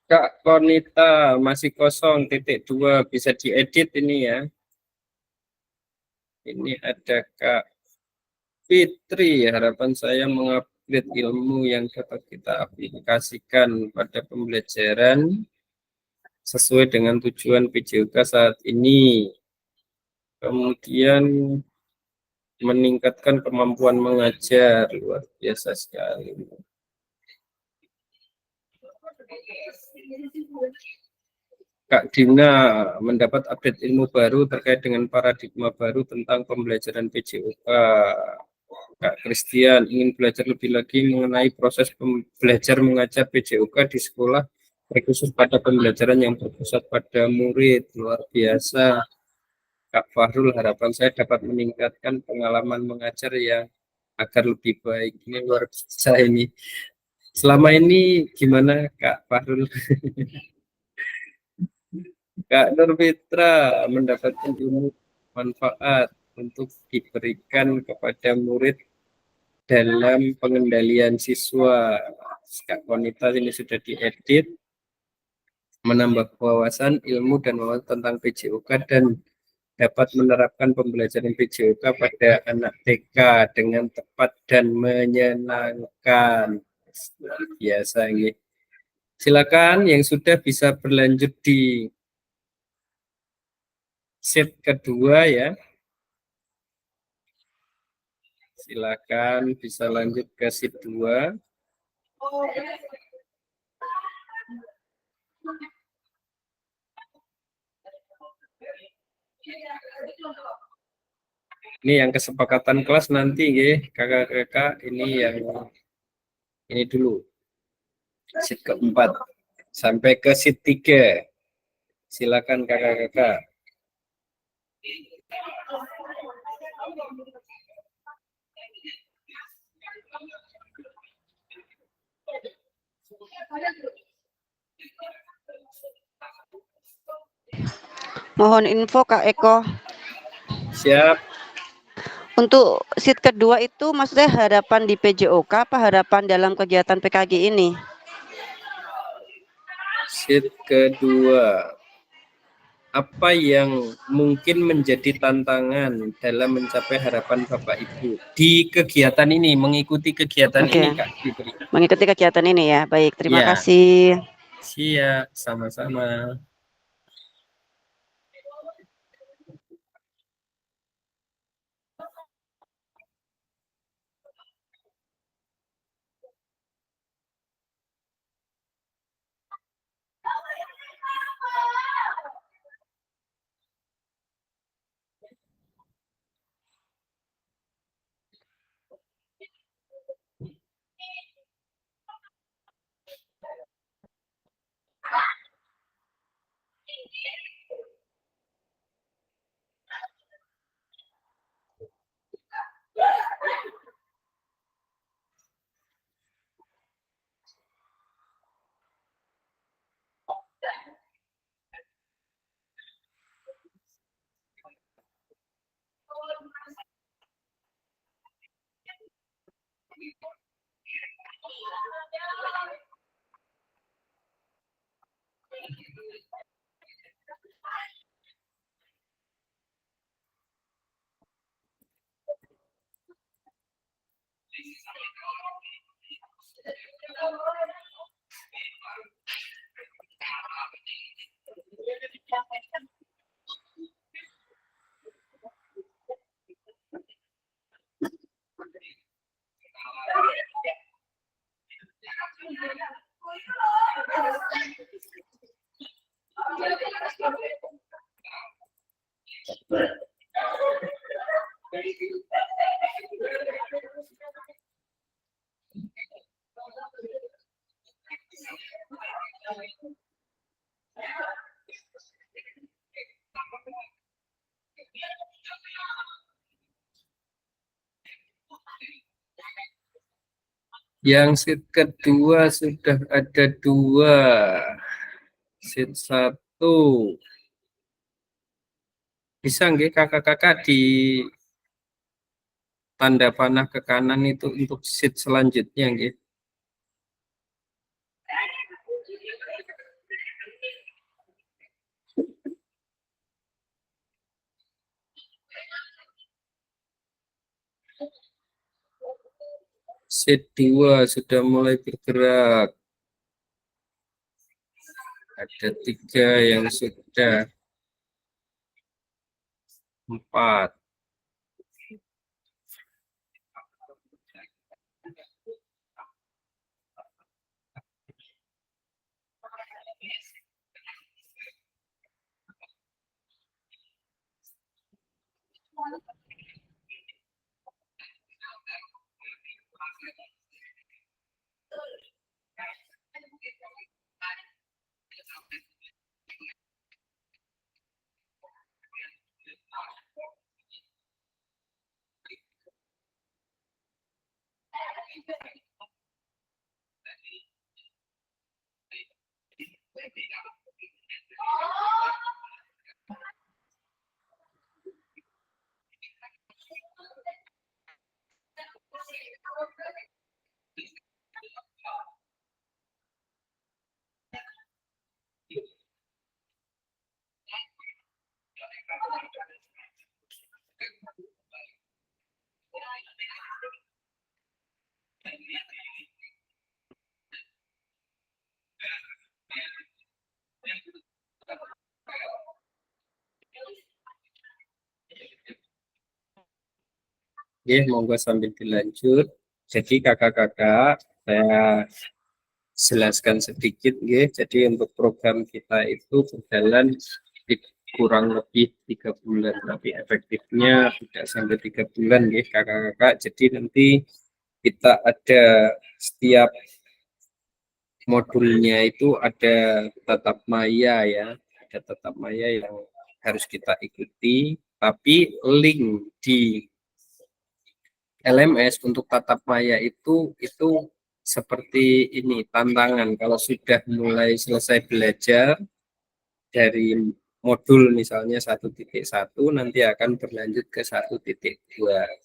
Kak Konita masih kosong, titik 2 bisa diedit ini ya. Ini ada Kak Fitri, harapan saya mengupgrade ilmu yang dapat kita aplikasikan pada pembelajaran sesuai dengan tujuan PJOK saat ini. Kemudian meningkatkan kemampuan mengajar, luar biasa sekali. Kak Dina mendapat update ilmu baru terkait dengan paradigma baru tentang pembelajaran PJOK. Kak Christian ingin belajar lebih lagi mengenai proses belajar mengajar PJOK di sekolah, terkhusus pada pembelajaran yang berpusat pada murid, luar biasa. Kak Fahrul, harapan saya dapat meningkatkan pengalaman mengajar yang agar lebih baik. Ini luar biasa ini. Selama ini gimana Kak Fahrul? Kak Nur Fitra mendapatkan ilmu manfaat untuk diberikan kepada murid dalam pengendalian siswa. Kak Konita ini sudah diedit, menambah wawasan, ilmu dan wawasan tentang PJOK dan dapat menerapkan pembelajaran PJOK pada anak TK dengan tepat dan menyenangkan. Luar biasa ini. Silakan yang sudah bisa berlanjut di sheet kedua ya. Silakan bisa lanjut ke sheet 2. Ini yang kesepakatan kelas nanti ya, kakak-kakak, ini yang ini dulu. Sheet keempat sampai ke sheet 3. Silakan kakak-kakak. Mohon info Kak Eko. Siap. Untuk sheet kedua itu maksudnya harapan di PJOK apa harapan dalam kegiatan PKG ini? Sheet kedua. Apa yang mungkin menjadi tantangan dalam mencapai harapan Bapak Ibu di kegiatan ini, mengikuti kegiatan ini Kak Fitri? Mengikuti kegiatan ini ya. Baik, terima Ya. kasih. Siap, sama-sama. Yang seat kedua sudah ada 2. Seat 1. Bisa nggih kakak-kakak di tanda panah ke kanan itu untuk seat selanjutnya nggih. Seat 2 sudah mulai bergerak. Ada 3 yang sudah. 4. Oke, monggo sambil dilanjut. Jadi kakak-kakak, saya jelaskan sedikit nggih. Jadi untuk program kita itu berjalan kurang lebih 3 bulan, tapi efektifnya tidak sampai 3 bulan nggih kakak-kakak. Jadi nanti kita ada setiap modulnya itu ada tatap maya ya, ada tatap maya yang harus kita ikuti, tapi link di LMS untuk tatap maya itu seperti ini tantangan. Kalau sudah mulai selesai belajar dari modul misalnya 1.1 nanti akan berlanjut ke 1.2.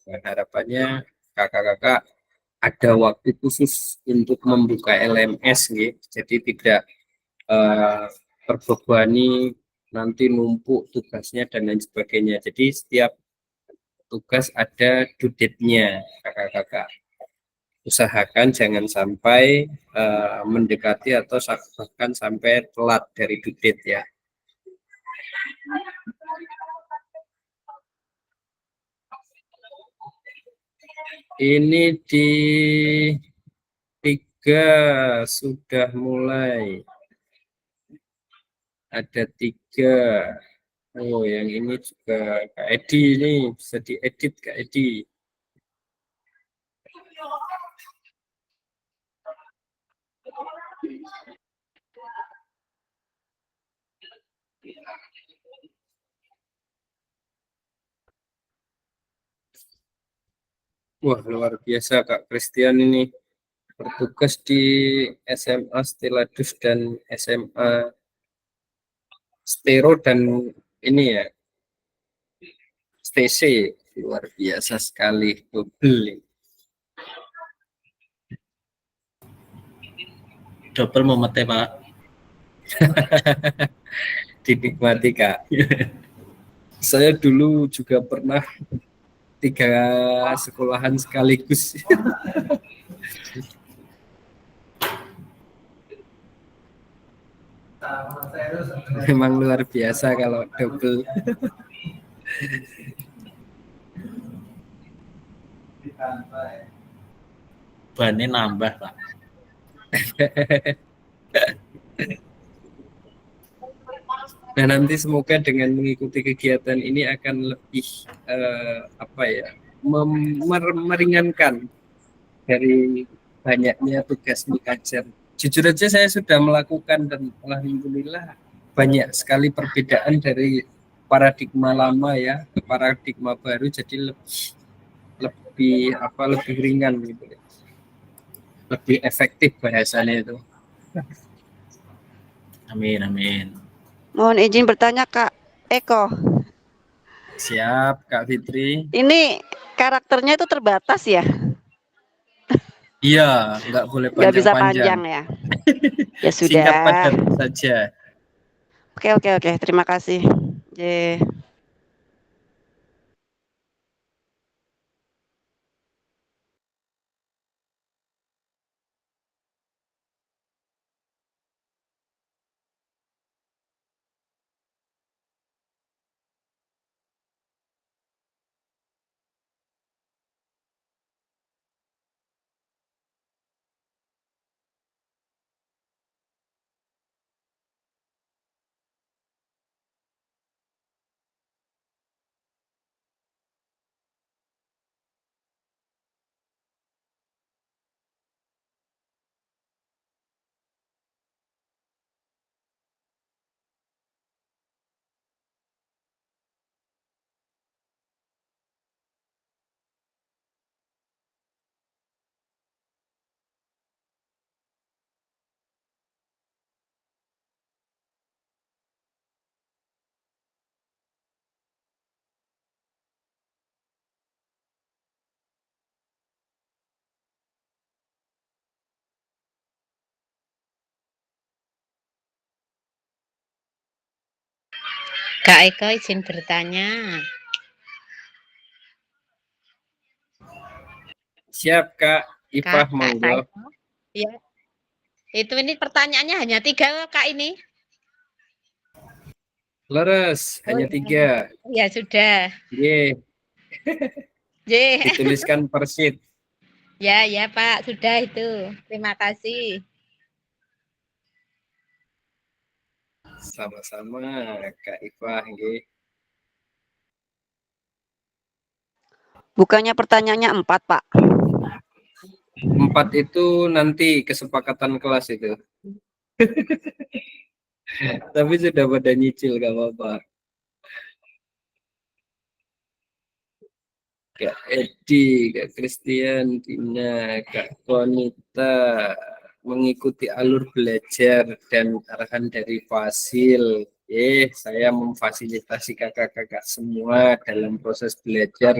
Nah, harapannya kakak-kakak ada waktu khusus untuk membuka LMS gitu. Jadi tidak terbebani nanti numpuk tugasnya dan lain sebagainya. Jadi setiap tugas ada due date-nya kakak-kakak. Usahakan jangan sampai mendekati atau bahkan sampai telat dari due date ya. Ini di 3 sudah mulai. Ada 3. Oh, yang ini juga Kak Edi ini bisa diedit Kak Edi. Wah, luar biasa Kak Christian ini bertugas di SMA Steladus dan SMA Stero dan ini ya STC, luar biasa sekali, double. Double momete Pak. Dinikmati Kak. Saya dulu juga pernah 3 sekolahan sekaligus. Memang luar biasa kalau double. Bannya nambah Pak. Nah, nanti semoga dengan mengikuti kegiatan ini akan lebih meringankan dari banyaknya tugas mengajar. Jujur aja saya sudah melakukan dan alhamdulillah banyak sekali perbedaan dari paradigma lama ya ke paradigma baru, jadi lebih ringan gitu. lebih efektif bahasanya itu. Amin, amin. Mohon izin bertanya Kak Eko. Siap, Kak Fitri. Ini karakternya itu terbatas ya? Iya, nggak boleh Nggak bisa panjang-panjang. panjang ya? Ya Singkat sudah. padat saja. Oke. Terima kasih. Kak Eko izin bertanya. Siap, Kak Ipah, Kak monggo. Eko. Ya. Itu ini pertanyaannya hanya 3 Kak ini. Leres, hanya 3. Ya sudah. Ye. Dituliskan persit. Ya Pak, sudah itu. Terima kasih. Sama-sama, Kak Ipah. Ye. Bukannya pertanyaannya 4, Pak? 4 itu nanti kesepakatan kelas itu. Tapi sudah pada nyicil, gak apa-apa. Kak Edi, Kak Christian, Dina, Kak Konita mengikuti alur belajar dan arahan dari Fasil. Saya memfasilitasi kakak-kakak semua dalam proses belajar.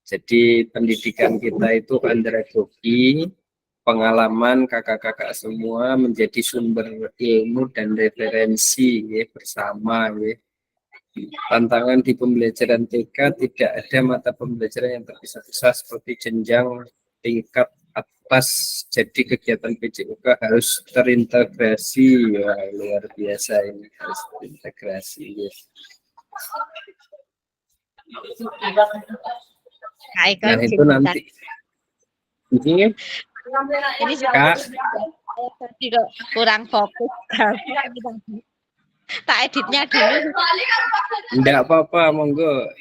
Jadi pendidikan kita itu andragogi, pengalaman kakak-kakak semua menjadi sumber ilmu dan referensi bersama. Tantangan di pembelajaran TK tidak ada mata pembelajaran yang terpisah-pisah seperti jenjang tingkat atas. Jadi kegiatan PJUK harus terintegrasi. Wah, luar biasa ini, harus terintegrasi. Nah, itu nanti. Ini Kak, kurang fokus. Tak editnya dulu. Enggak apa-apa, monggo.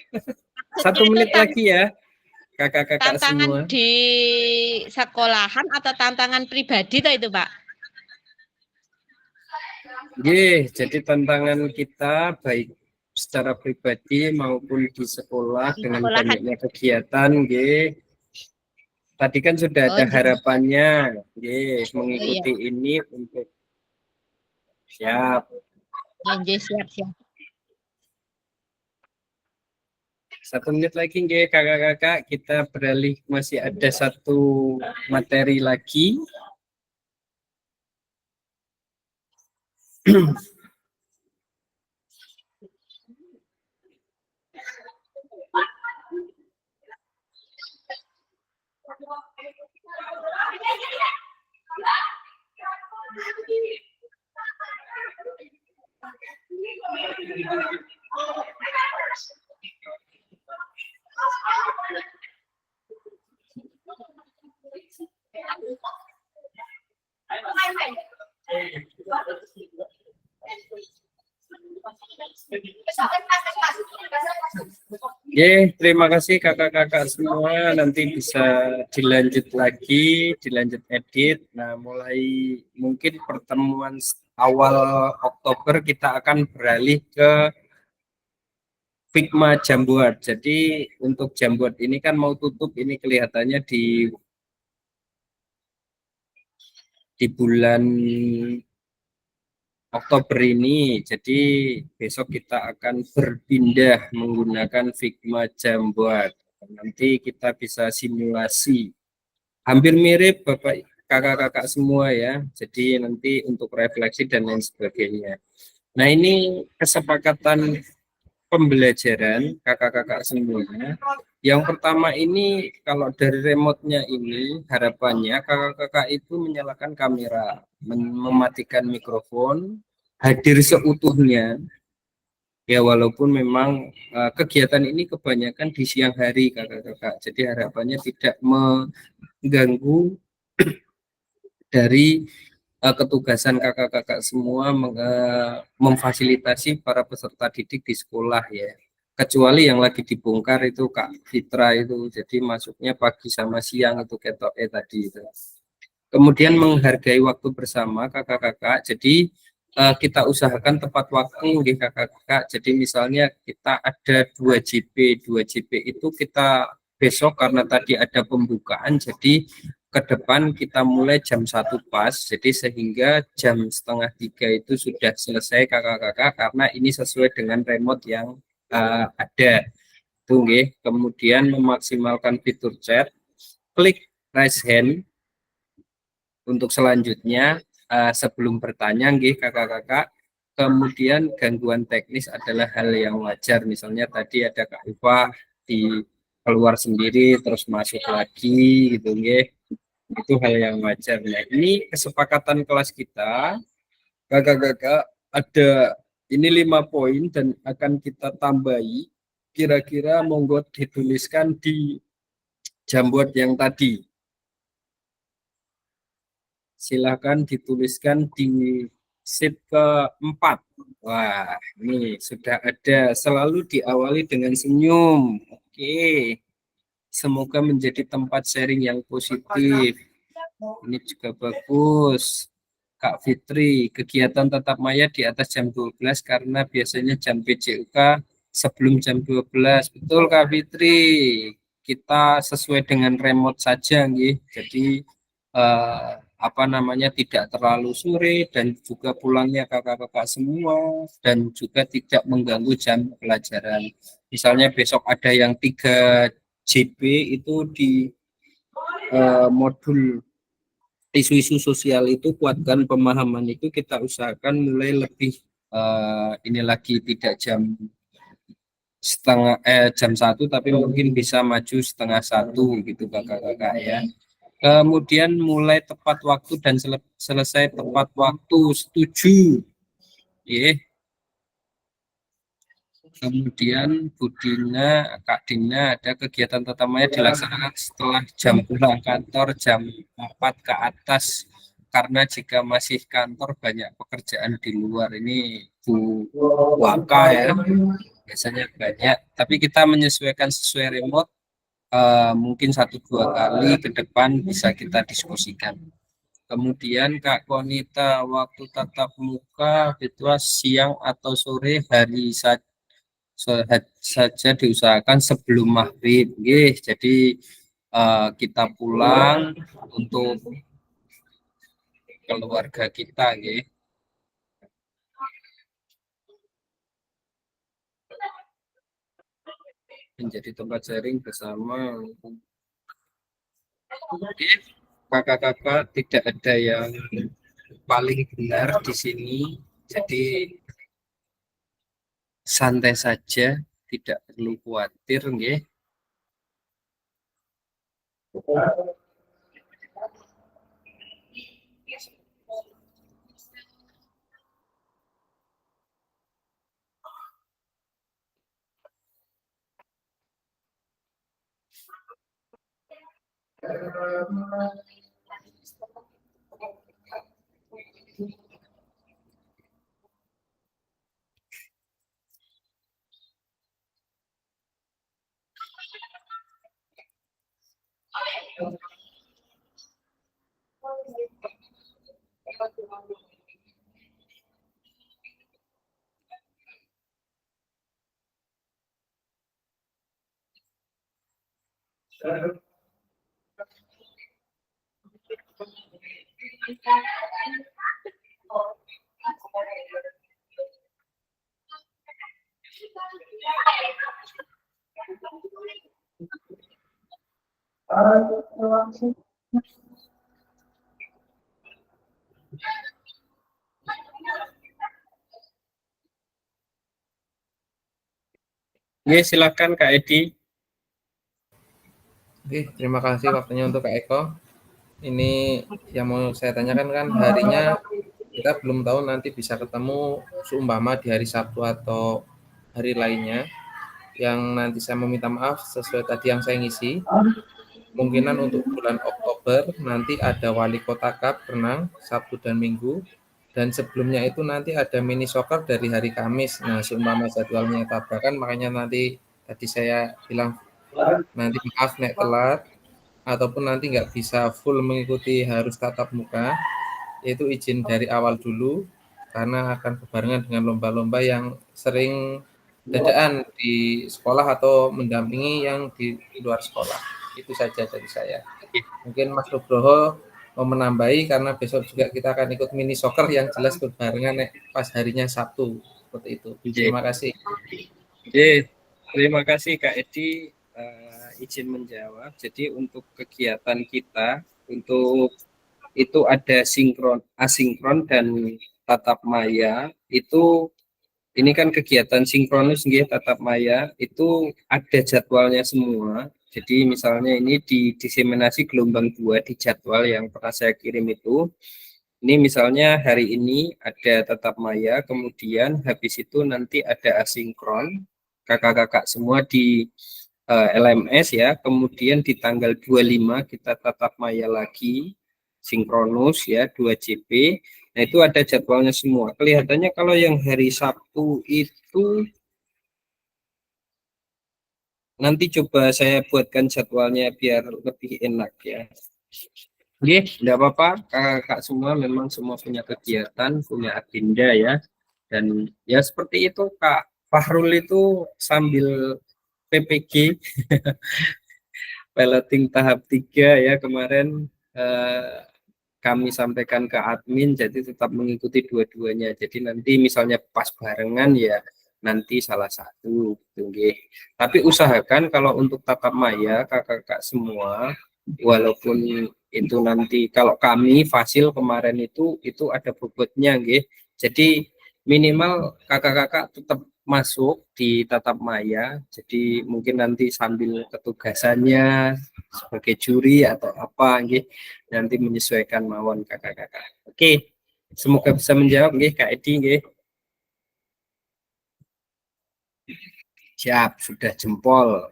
1 menit lagi ya, kakak-kakak Tantangan semua. di sekolahan atau tantangan pribadi itu, Pak? Jadi tantangan kita baik secara pribadi maupun di sekolah dengan banyaknya kegiatan. Tadi kan sudah ada harapannya, mengikuti ini untuk siap. Siap. 1 menit lagi kakak-kakak, kita beralih, masih ada 1 materi lagi. Terima kasih kakak-kakak semua, nanti bisa dilanjut lagi, dilanjut edit. Nah, mulai mungkin pertemuan awal Oktober kita akan beralih ke Figma Jamboard. Jadi untuk Jamboard ini kan mau tutup, ini kelihatannya di di bulan Oktober ini. Jadi besok kita akan berpindah menggunakan Figma Jamboard. Nanti kita bisa simulasi. Hampir mirip Bapak kakak-kakak semua ya. Jadi nanti untuk refleksi dan lain sebagainya. Nah, ini kesepakatan pembelajaran kakak-kakak semuanya. Yang pertama ini kalau dari remote-nya ini harapannya kakak-kakak itu menyalakan kamera, mematikan mikrofon, hadir seutuhnya. Ya walaupun memang kegiatan ini kebanyakan di siang hari kakak-kakak. Jadi harapannya tidak mengganggu dari ketugasan kakak-kakak semua memfasilitasi para peserta didik di sekolah ya. Kecuali yang lagi dibongkar itu Kak Fitra itu, jadi masuknya pagi sama siang itu ketok tadi itu. Kemudian menghargai waktu bersama kakak-kakak, jadi kita usahakan tepat waktu di kakak-kakak. Jadi misalnya kita ada 2 JP itu kita besok karena tadi ada pembukaan, jadi ke depan kita mulai jam 1 pas, jadi sehingga jam setengah 3 itu sudah selesai kakak-kakak karena ini sesuai dengan remote yang ada. Tunggu, kemudian memaksimalkan fitur chat, klik raise hand untuk selanjutnya sebelum bertanya nggih kakak-kakak. Kemudian gangguan teknis adalah hal yang wajar, misalnya tadi ada Kak Iva di keluar sendiri terus masuk lagi gitu nggih. Itu hal yang wajar. Nah, ini kesepakatan kelas kita kakak-kakak ada ini 5 poin dan akan kita tambahi. Kira-kira monggo dituliskan di Jamboard yang tadi. Silakan dituliskan di sheet keempat. Wah, ini sudah ada. Selalu diawali dengan senyum. Oke. Semoga menjadi tempat sharing yang positif. Ini juga bagus. Kak Fitri, kegiatan tatap maya di atas jam 12 karena biasanya jam PJUK sebelum jam 12. Betul Kak Fitri. Kita sesuai dengan remote saja nggih. Jadi apa namanya tidak terlalu sore dan juga pulangnya kakak-kakak semua dan juga tidak mengganggu jam pelajaran. Misalnya besok ada yang 3 JP itu di modul isu-isu sosial itu kuatkan pemahaman itu kita usahakan mulai lebih ini lagi tidak jam 1 tapi mungkin bisa maju setengah 1 gitu kakak-kakak ya. Kemudian mulai tepat waktu dan selesai tepat waktu, setuju. Yeah. Kemudian Bu Dina, Kak Dina, ada kegiatan tatap maya dilaksanakan setelah jam pulang kantor jam 4 ke atas. Karena jika masih kantor banyak pekerjaan di luar. Ini Bu Waka ya, biasanya banyak. Tapi kita menyesuaikan sesuai remote. Mungkin 1-2 kali ke depan bisa kita diskusikan. Kemudian Kak Konita, waktu tatap muka itu siang atau sore hari saja diusahakan sebelum maghrib. Jadi kita pulang untuk keluarga kita. Menjadi tempat sharing bersama. Kakak-kakak tidak ada yang paling benar di sini, jadi santai saja, tidak perlu khawatir, nggih. Oke, silakan Kak Edi. Oke, terima kasih waktunya untuk Kak Eko. Ini yang mau saya tanyakan kan harinya kita belum tahu nanti bisa ketemu seumpama di hari Sabtu atau hari lainnya. Yang nanti saya meminta maaf sesuai tadi yang saya ngisi. Kemungkinan untuk bulan Oktober nanti ada Wali Kota Cup renang Sabtu dan Minggu. Dan sebelumnya itu nanti ada mini soccer dari hari Kamis. Nah, seumpama jadwalnya tabrakan, makanya nanti tadi saya bilang nanti maaf nek telat ataupun nanti nggak bisa full mengikuti harus tatap muka, itu izin dari awal dulu karena akan berbarengan dengan lomba-lomba yang sering dadaan di sekolah atau mendampingi yang di luar sekolah. Itu saja dari saya. Mungkin Mas Nugroho mau menambahi karena besok juga kita akan ikut mini soccer yang jelas berbarengan pas harinya Sabtu seperti itu. Terima kasih. Terima kasih Kak Edi, izin menjawab. Jadi untuk kegiatan kita untuk itu ada sinkron, asinkron dan tatap maya. Itu ini kan kegiatan sinkronus nggih, tatap maya itu ada jadwalnya semua. Jadi misalnya ini di diseminasi gelombang 2 di jadwal yang pernah saya kirim itu. Ini misalnya hari ini ada tatap maya, kemudian habis itu nanti ada asinkron, kakak-kakak semua di LMS ya, kemudian di tanggal 25 kita tatap maya lagi, sinkronus ya, 2 JP. Nah itu ada jadwalnya semua. Kelihatannya kalau yang hari Sabtu itu nanti coba saya buatkan jadwalnya biar lebih enak ya. Oke, tidak apa-apa, kakak semua memang semua punya kegiatan, punya agenda ya. Dan ya seperti itu Kak Fahrul itu sambil PPG piloting tahap 3 ya kemarin kami sampaikan ke admin, jadi tetap mengikuti dua-duanya. Jadi nanti misalnya pas barengan ya nanti salah satu gitu. Tapi usahakan kalau untuk tatap maya kakak-kakak semua, walaupun itu nanti kalau kami Fasil kemarin itu ada bobotnya nggih. Jadi minimal kakak-kakak tetap masuk di tatap maya. Jadi mungkin nanti sambil ketugasannya sebagai juri atau apa nggih, nanti menyesuaikan mawon kakak-kakak. Oke, semoga bisa menjawab nggih Kak Edi nggih. Siap, sudah jempol.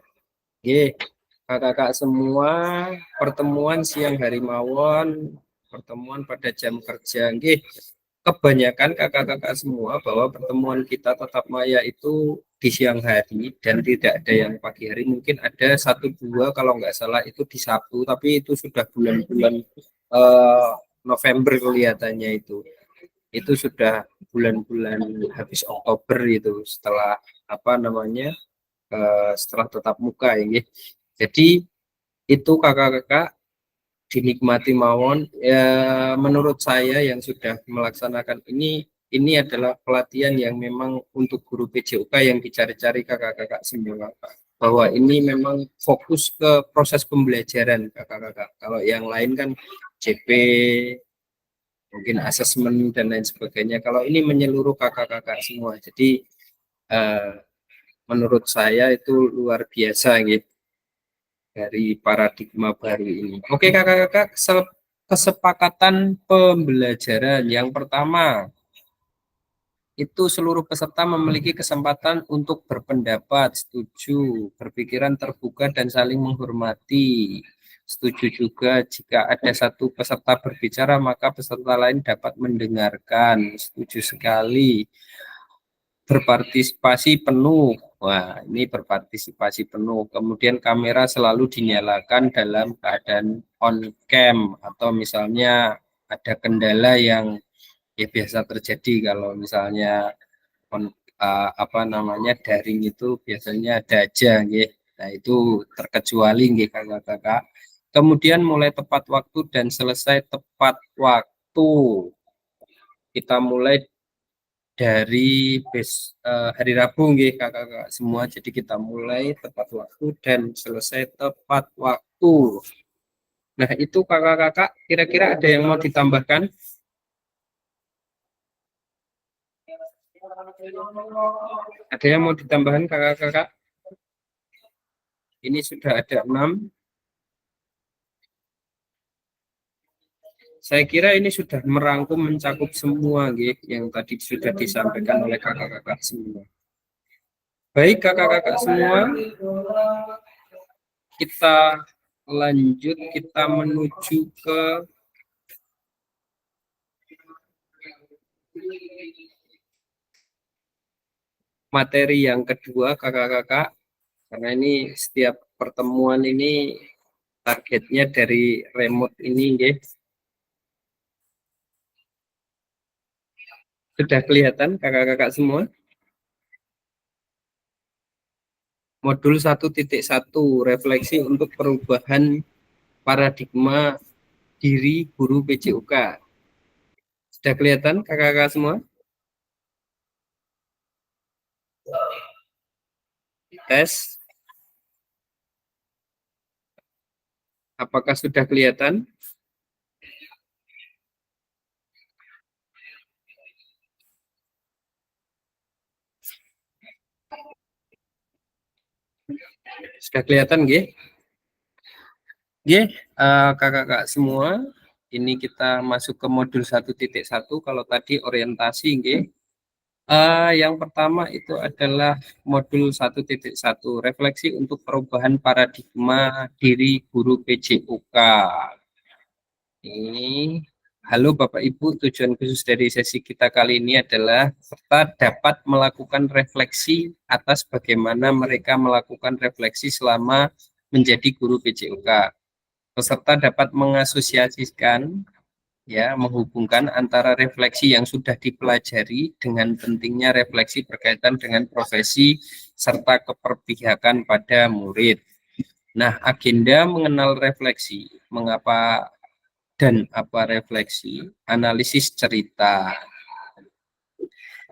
Nggih, kakak-kakak semua, pertemuan siang hari mawon, pertemuan pada jam kerja nggih. Kebanyakan kakak-kakak semua bahwa pertemuan kita tatap maya itu di siang hari dan tidak ada yang pagi hari. Mungkin ada 1-2 kalau nggak salah itu di Sabtu, tapi itu sudah bulan-bulan November kelihatannya itu sudah bulan-bulan habis Oktober itu setelah apa namanya setelah tatap muka ini. Jadi itu kakak-kakak dinikmati mawon ya, menurut saya yang sudah melaksanakan ini adalah pelatihan yang memang untuk guru PJOK yang dicari-cari kakak-kakak semua Pak. Bahwa ini memang fokus ke proses pembelajaran kakak-kakak. Kalau yang lain kan JP mungkin asesmen dan lain sebagainya. Kalau ini menyeluruh kakak-kakak semua. Jadi menurut saya itu luar biasa gitu dari paradigma baru ini. Oke kakak-kakak, kesepakatan pembelajaran yang pertama itu seluruh peserta memiliki kesempatan untuk berpendapat, setuju, berpikiran terbuka dan saling menghormati. Setuju juga jika ada satu peserta berbicara maka peserta lain dapat mendengarkan. Setuju sekali. Berpartisipasi penuh. Wah, ini berpartisipasi penuh. Kemudian kamera selalu dinyalakan dalam keadaan on cam atau misalnya ada kendala yang ya biasa terjadi kalau misalnya apa namanya daring itu biasanya ada aja nggih. Nah, itu terkecuali nggih kakak-kakak. Kemudian mulai tepat waktu dan selesai tepat waktu. Kita mulai dari hari Rabu nggih kakak-kakak semua. Jadi kita mulai tepat waktu dan selesai tepat waktu. Nah, itu kakak-kakak kira-kira ada yang mau ditambahkan? Ada yang mau ditambahkan kakak-kakak? Ini sudah ada 6. Saya kira ini sudah merangkum mencakup semua yang tadi sudah disampaikan oleh kakak-kakak semua. Baik kakak-kakak semua, kita lanjut, kita menuju ke materi yang kedua kakak-kakak, karena ini setiap pertemuan ini targetnya dari remote ini guys. Sudah kelihatan kakak-kakak semua? Modul 1.1 refleksi untuk perubahan paradigma diri guru PJOK. Sudah kelihatan kakak-kakak semua? Tes. Apakah sudah kelihatan? Sudah kelihatan nggih? Nggih, kakak-kakak semua, ini kita masuk ke modul 1.1. Kalau tadi orientasi nggih. Yang pertama itu adalah modul 1.1 refleksi untuk perubahan paradigma diri guru PJOK. Ini halo Bapak Ibu, tujuan khusus dari sesi kita kali ini adalah serta dapat melakukan refleksi atas bagaimana mereka melakukan refleksi selama menjadi guru PJOK. Peserta dapat mengasosiasikan, ya, menghubungkan antara refleksi yang sudah dipelajari dengan pentingnya refleksi berkaitan dengan profesi serta keperpihakan pada murid. Nah, agenda mengenal refleksi, mengapa dan apa refleksi, analisis cerita.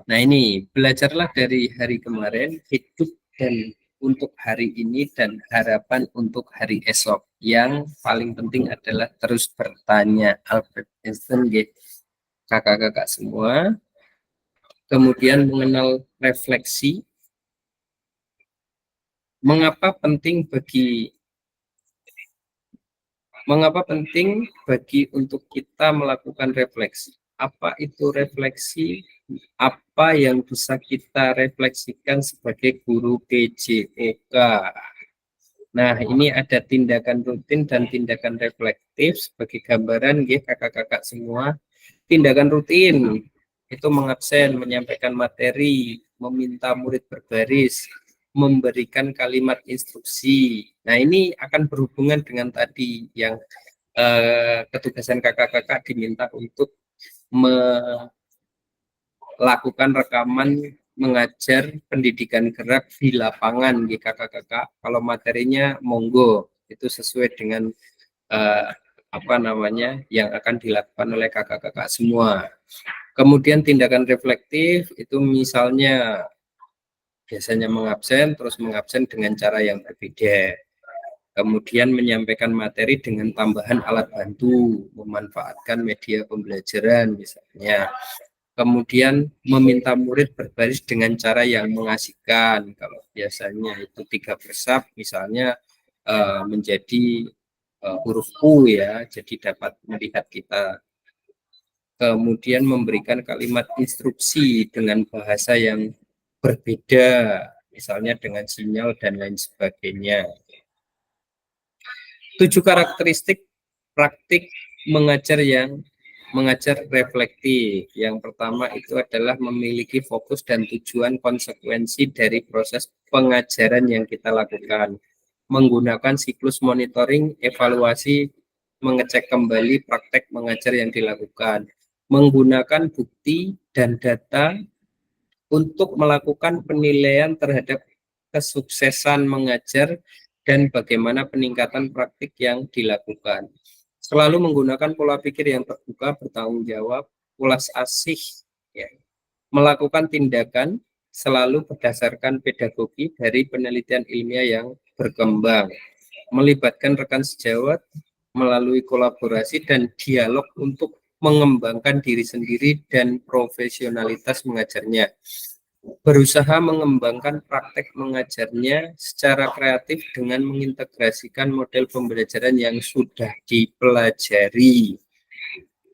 Nah, ini belajarlah dari hari kemarin, hidup dan untuk hari ini dan harapan untuk hari esok. Yang paling penting adalah terus bertanya. Albert Einstein, kakak-kakak semua. Kemudian mengenal refleksi. Mengapa penting untuk kita melakukan refleksi? Apa itu refleksi? Apa yang bisa kita refleksikan sebagai guru PJOK? Nah, ini ada tindakan rutin dan tindakan reflektif sebagai gambaran kakak-kakak semua. Tindakan rutin itu mengabsen, menyampaikan materi, meminta murid berbaris, memberikan kalimat instruksi. Nah, ini akan berhubungan dengan tadi yang ketugasan kakak-kakak diminta untuk melakukan rekaman mengajar pendidikan gerak di lapangan kakak-kakak. Kalau materinya monggo, itu sesuai dengan yang akan dilakukan oleh kakak-kakak semua. Kemudian tindakan reflektif itu misalnya biasanya mengabsen, terus mengabsen dengan cara yang berbeda. Kemudian menyampaikan materi dengan tambahan alat bantu, memanfaatkan media pembelajaran misalnya. Kemudian meminta murid berbaris dengan cara yang mengasihkan. Kalau biasanya itu 3 bersab, misalnya menjadi huruf U, ya, jadi dapat melihat kita. Kemudian memberikan kalimat instruksi dengan bahasa yang berbeda, misalnya dengan sinyal dan lain sebagainya. 7 karakteristik praktik mengajar reflektif. Yang pertama itu adalah memiliki fokus dan tujuan konsekuensi dari proses pengajaran yang kita lakukan. Menggunakan siklus monitoring, evaluasi, mengecek kembali praktek mengajar yang dilakukan. Menggunakan bukti dan data untuk melakukan penilaian terhadap kesuksesan mengajar dan bagaimana peningkatan praktik yang dilakukan. Selalu menggunakan pola pikir yang terbuka, bertanggung jawab, ulas asih, ya. melakukan tindakan selalu berdasarkan pedagogi dari penelitian ilmiah yang berkembang, melibatkan rekan sejawat melalui kolaborasi dan dialog untuk mengembangkan diri sendiri dan profesionalitas mengajarnya. Berusaha mengembangkan praktek mengajarnya secara kreatif dengan mengintegrasikan model pembelajaran yang sudah dipelajari.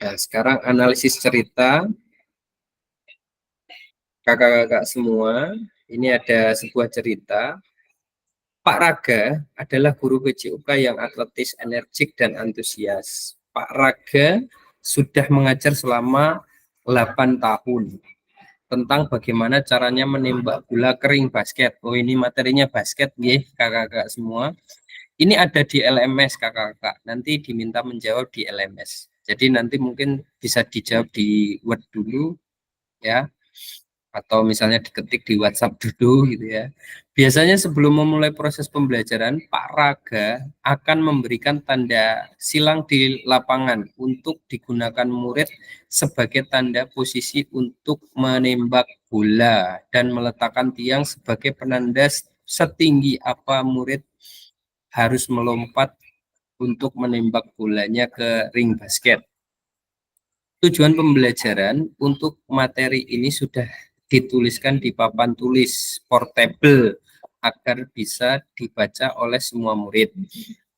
Nah, sekarang analisis cerita. Kakak-kakak semua, ini ada sebuah cerita. Pak Raga adalah guru PJUK yang atletis, energik, dan antusias. Pak Raga sudah mengajar selama 8 tahun tentang bagaimana caranya menembak bola kering basket. Oh, ini materinya basket, nggih, kakak-kakak semua. Ini ada di LMS, kakak-kakak. Nanti diminta menjawab di LMS. Jadi nanti mungkin bisa dijawab di Word dulu, ya. Atau misalnya diketik di WhatsApp dulu gitu ya. Biasanya sebelum memulai proses pembelajaran, Pak Raga akan memberikan tanda silang di lapangan untuk digunakan murid sebagai tanda posisi untuk menembak bola dan meletakkan tiang sebagai penanda setinggi apa murid harus melompat untuk menembak bolanya ke ring basket. Tujuan pembelajaran untuk materi ini sudah dituliskan di papan tulis portable agar bisa dibaca oleh semua murid.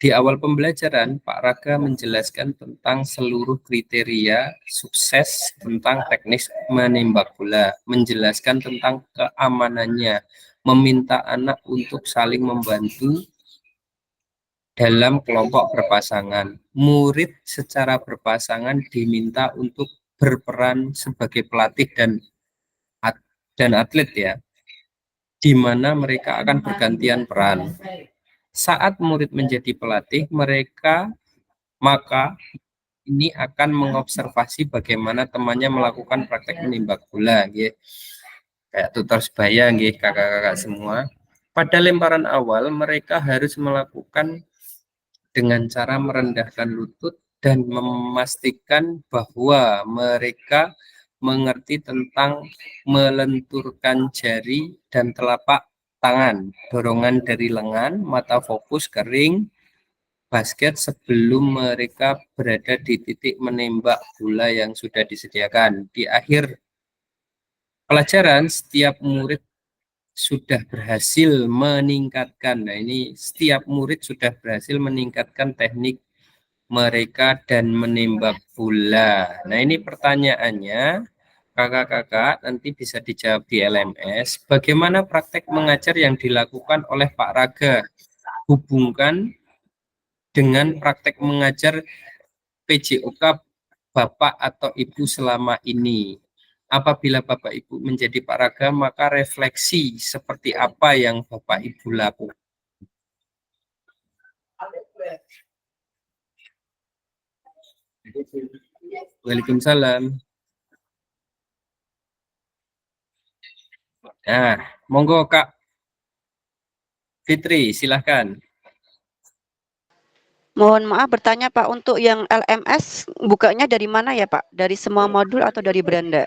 Di awal pembelajaran, Pak Raga menjelaskan tentang seluruh kriteria sukses tentang teknis menembak bola, menjelaskan tentang keamanannya, meminta anak untuk saling membantu dalam kelompok berpasangan. Murid secara berpasangan diminta untuk berperan sebagai pelatih dan atlet ya, di mana mereka akan bergantian peran. Saat murid menjadi pelatih, maka ini akan mengobservasi bagaimana temannya melakukan praktek menembak bola, ya. Kayak tutor sebaya, nggih, kakak-kakak semua. Pada lemparan awal, mereka harus melakukan dengan cara merendahkan lutut dan memastikan bahwa mereka mengerti tentang melenturkan jari dan telapak tangan, dorongan dari lengan, mata fokus ke ring basket sebelum mereka berada di titik menembak bola yang sudah disediakan. Di akhir pelajaran, setiap murid sudah berhasil meningkatkan, nah ini setiap murid sudah berhasil meningkatkan teknik mereka dan menembak bola. Nah ini pertanyaannya, kakak-kakak nanti bisa dijawab di LMS. Bagaimana praktek mengajar yang dilakukan oleh Pak Raga? Hubungkan dengan praktek mengajar PJOK Bapak atau Ibu selama ini. Apabila Bapak Ibu menjadi Pak Raga, maka refleksi seperti apa yang Bapak Ibu lakukan. Waalaikumsalam. Nah, monggo Kak Fitri, silahkan. Mohon maaf bertanya Pak, untuk yang LMS bukanya dari mana ya Pak? Dari semua modul atau dari beranda?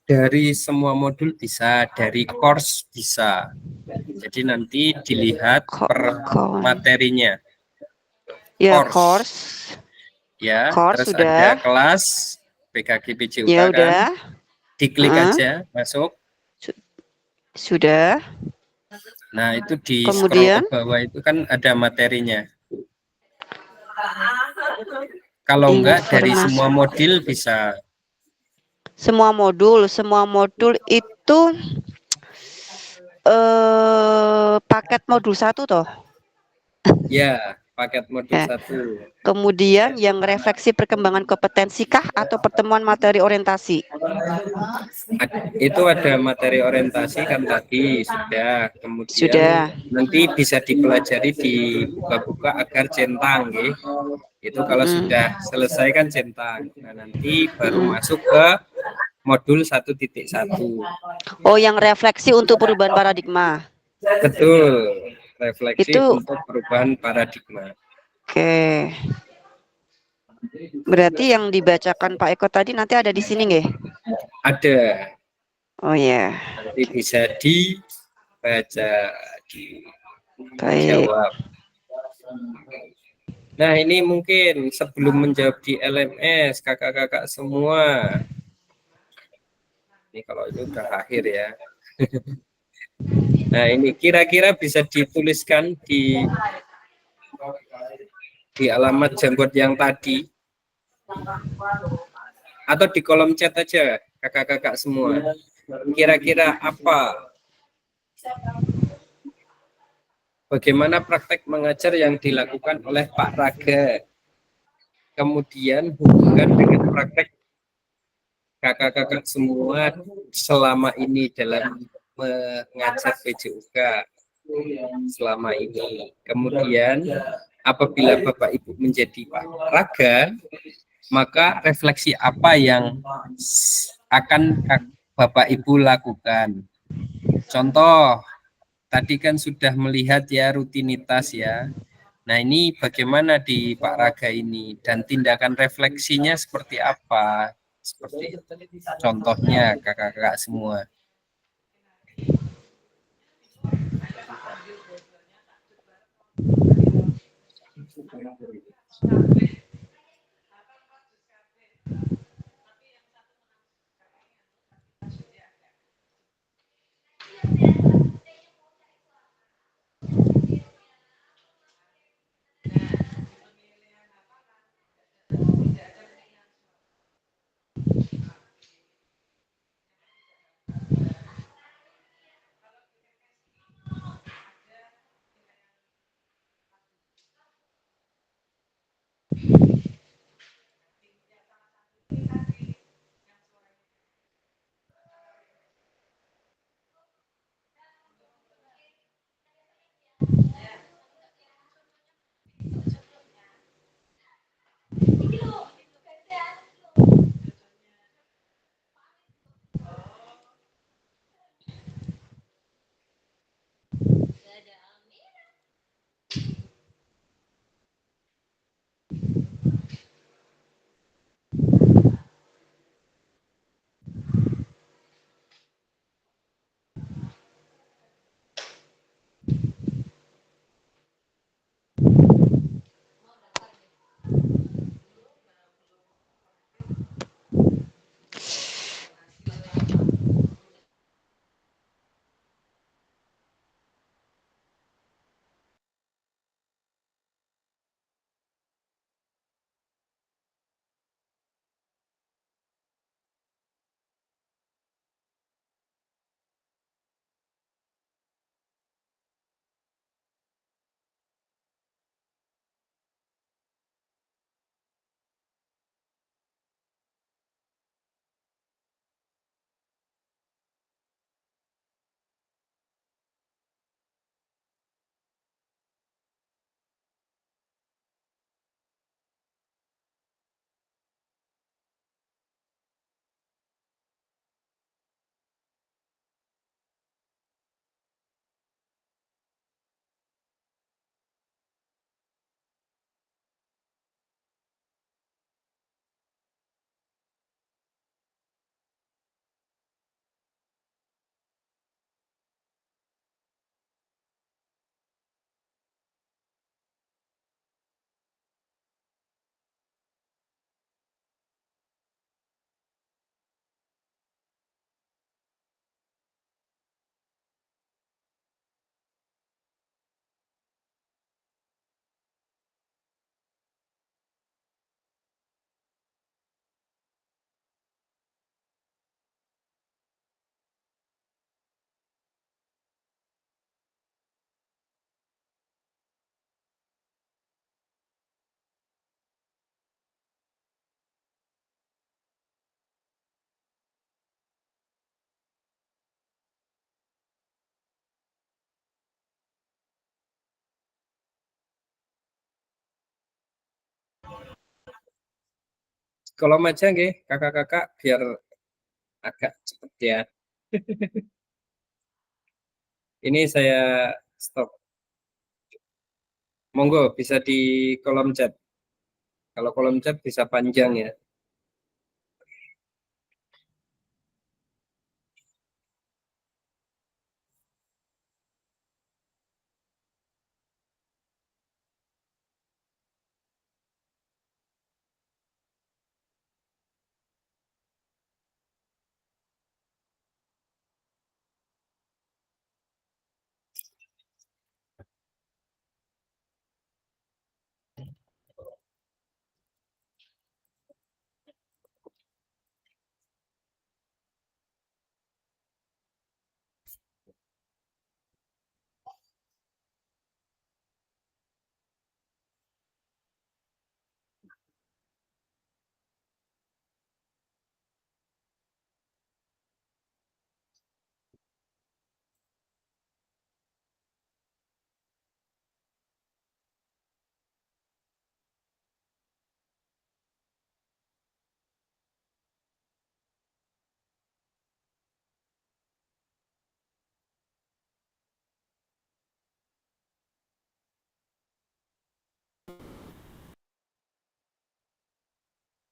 Dari semua modul bisa, dari course bisa. Jadi nanti dilihat per materinya. Ya, course. Ya, Course terus sudah. ada kelas PKG PJUK Ya kan. udah. Diklik aja, masuk. Sudah. Nah, itu di Kemudian? scroll ke bawah itu kan ada materinya. Kalau enggak dari semua modul bisa. Semua modul itu paket modul 1 toh? Ya, paket modul 1. Kemudian yang refleksi perkembangan kompetensi kah atau pertemuan materi orientasi? Itu ada materi orientasi kan tadi sudah, kemudian Sudah. nanti bisa dipelajari di buka-buka agar centang ya. Itu kalau sudah selesai kan centang. Nah, nanti baru masuk ke modul 1.1. Oh, yang refleksi untuk perubahan paradigma. Betul, refleksi Itu untuk perubahan paradigma. Oke. Berarti yang dibacakan Pak Eko tadi nanti ada di sini nggih? Ada. Oh ya, Nanti bisa dibaca, baik. dijawab. Nah, ini mungkin sebelum menjawab di LMS, kakak-kakak semua. Ini kalau ini udah akhir ya. Nah, ini kira-kira bisa dituliskan di alamat Jamboard yang tadi atau di kolom chat aja, kakak-kakak semua. Kira-kira apa? Bagaimana praktek mengajar yang dilakukan oleh Pak Raga? Kemudian hubungan dengan praktek kakak-kakak semua selama ini dalam mengajar PJUK selama ini. Kemudian apabila Bapak Ibu menjadi Pak Raga, maka refleksi apa yang akan Bapak Ibu lakukan? Contoh, tadi kan sudah melihat ya rutinitas ya. Nah, ini bagaimana di Pak Raga ini dan tindakan refleksinya seperti apa? Seperti contohnya kakak-kakak semua. Kalau aja nggih, kakak-kakak biar agak cepet ya. Ini saya stop. Monggo bisa di kolom chat. Kalau kolom chat bisa panjang ya.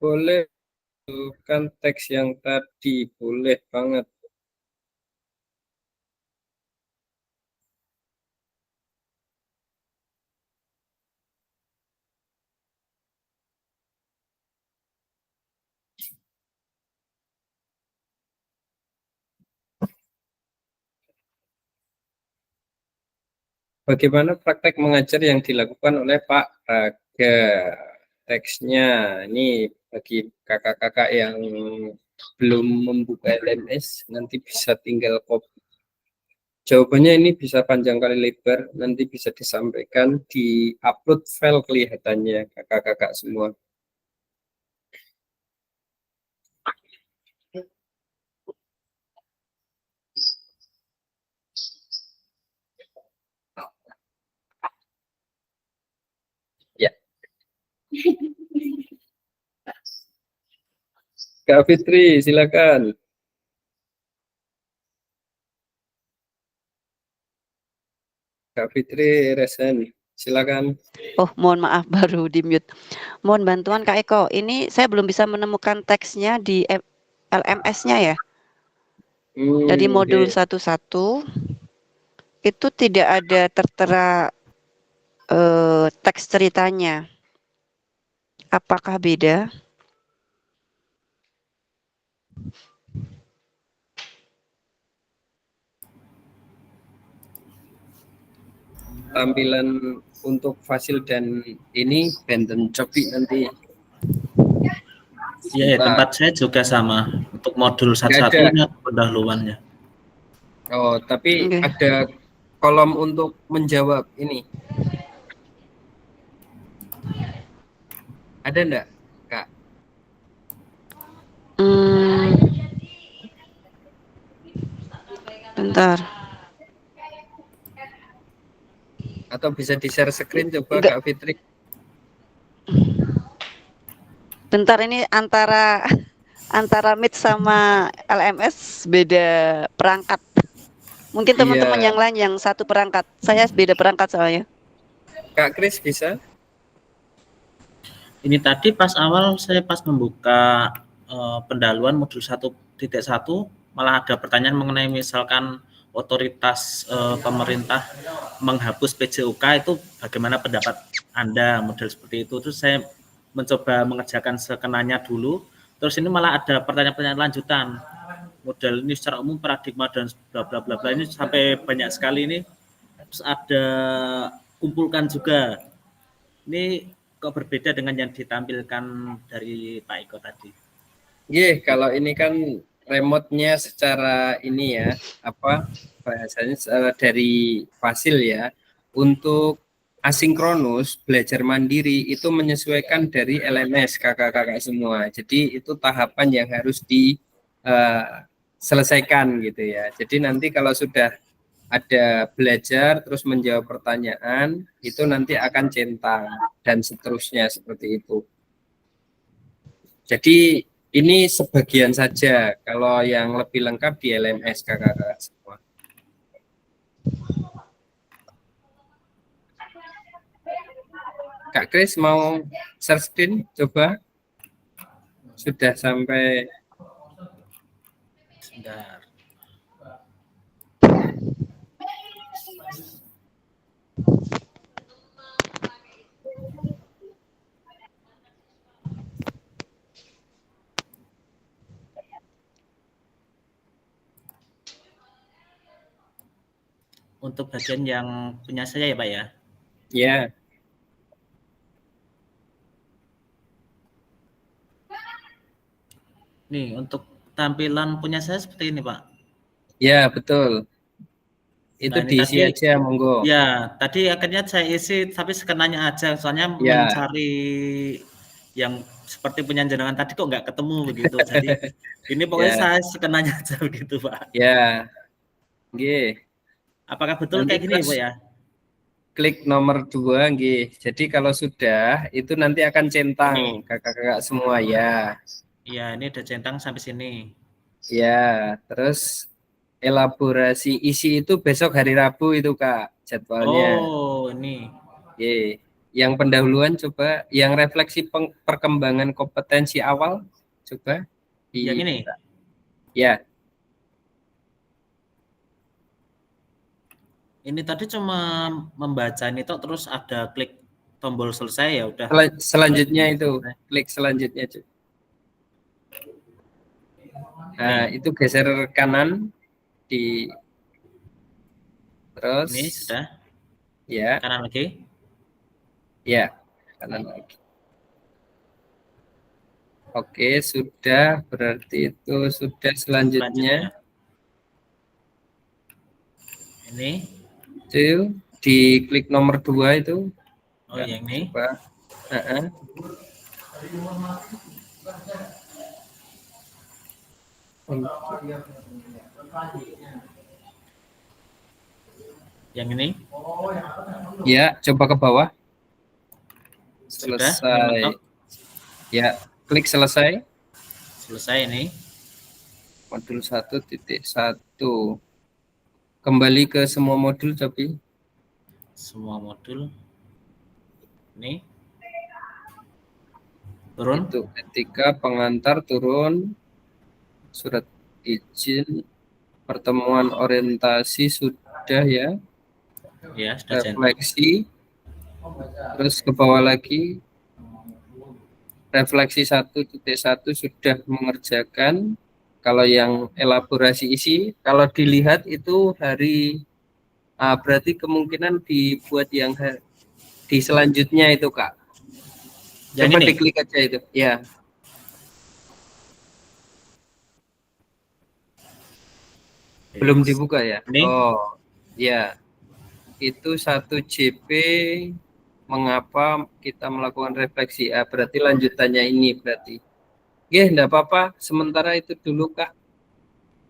Boleh kan teks yang tadi, boleh banget. Bagaimana praktek mengajar yang dilakukan oleh Pak Raga? Teksnya ini bagi kakak-kakak yang belum membuka LMS, nanti bisa tinggal copy. Jawabannya ini bisa panjang kali lebar, nanti bisa disampaikan di upload file kelihatannya kakak-kakak semua. Ya. Kak Fitri, silakan. Kak Fitri Resen, silakan. Oh, mohon maaf baru di mute. Mohon bantuan Kak Eko. Ini saya belum bisa menemukan teksnya di LMS-nya ya. Dari modul 11 itu tidak ada tertera teks ceritanya. Apakah beda? Tampilan untuk fasil dan ini benten cobi nanti. Iya, tempat saya juga sama. Untuk modul 1-1-nya pendahuluannya. Oh, tapi ada kolom untuk menjawab ini. Ada enggak, Kak? Bentar. Atau bisa di-share screen coba Kak Fitri. Bentar, ini antara Meet sama LMS beda perangkat. Mungkin teman-teman yang lain yang satu perangkat. Saya beda perangkat soalnya. Kak Kris bisa? Ini tadi pas awal saya pas membuka pendahuluan modul 1.1 malah ada pertanyaan mengenai misalkan otoritas pemerintah menghapus PJOK, itu bagaimana pendapat Anda model seperti itu. Terus saya mencoba mengerjakan sekenanya dulu, terus ini malah ada pertanyaan-pertanyaan lanjutan. Model ini secara umum paradigma dan bla bla bla bla, ini sampai banyak sekali ini. Terus ada kumpulkan juga. Ini kok berbeda dengan yang ditampilkan dari Pak Eko tadi? Kalau ini kan remote-nya secara ini ya, apa bahasanya dari fasil ya. Untuk asinkronus belajar mandiri itu menyesuaikan dari LMS kakak-kakak semua. Jadi itu tahapan yang harus diselesaikan gitu ya. Jadi nanti kalau sudah ada belajar terus menjawab pertanyaan, itu nanti akan centang dan seterusnya seperti itu. Jadi ini sebagian saja, kalau yang lebih lengkap di LMS kakak-kakak semua. Kak Kris mau share screen coba? Sudah sampai. Sebentar. Untuk bagian yang punya saya ya Pak ya? Ya. Nih, untuk tampilan punya saya seperti ini Pak. Ya, betul. Itu Nah, diisi tadi, aja, monggo. Ya, tadi akhirnya saya isi tapi sekenanya aja, soalnya mencari yang seperti punya jenengan tadi kok nggak ketemu begitu. Jadi ini pokoknya saya sekenanya aja begitu Pak. Ya, nggih. Apakah betul Nanti kayak gini Pak ya? Klik nomor 2, nggih. Jadi kalau sudah itu nanti akan centang kakak-kakak semua ya. Iya, ini udah centang sampai sini. Ya, terus elaborasi isi itu besok hari Rabu itu Kak jadwalnya. Oh, ini. Oke. Yang pendahuluan coba, yang refleksi perkembangan kompetensi awal coba Yang ini. Ya. Ini tadi cuma membaca ini toh, terus ada klik tombol selesai ya udah. Selanjutnya itu klik selanjutnya coba. Nah, itu geser kanan di terus ini sudah. Ya. Kanan lagi. Ya, kanan lagi. Oke, sudah, berarti itu sudah selanjutnya. Ini. Itu di klik nomor 2 itu. Oh, yang ini. Coba. Yang ini. Ya, coba ke bawah. Sudah, Selesai. Ya, klik selesai. Selesai ini. Modul 1.1. Kembali ke semua modul, tapi semua modul. Ini. Turun. Itu ketika pengantar turun. Surat izin. Pertemuan orientasi sudah ya. Ya, sudah. Refleksi. Terus ke bawah lagi. Refleksi 1.1 sudah mengerjakan. Kalau yang elaborasi isi, kalau dilihat itu hari, berarti kemungkinan dibuat yang di selanjutnya itu, Kak. Yang Coba ini? diklik aja itu, ya. Belum dibuka ya? Ini? Oh, ya. Itu 1 JP, mengapa kita melakukan refleksi? Berarti lanjutannya ini berarti. Ya, enggak apa-apa. Sementara itu dulu, Kak.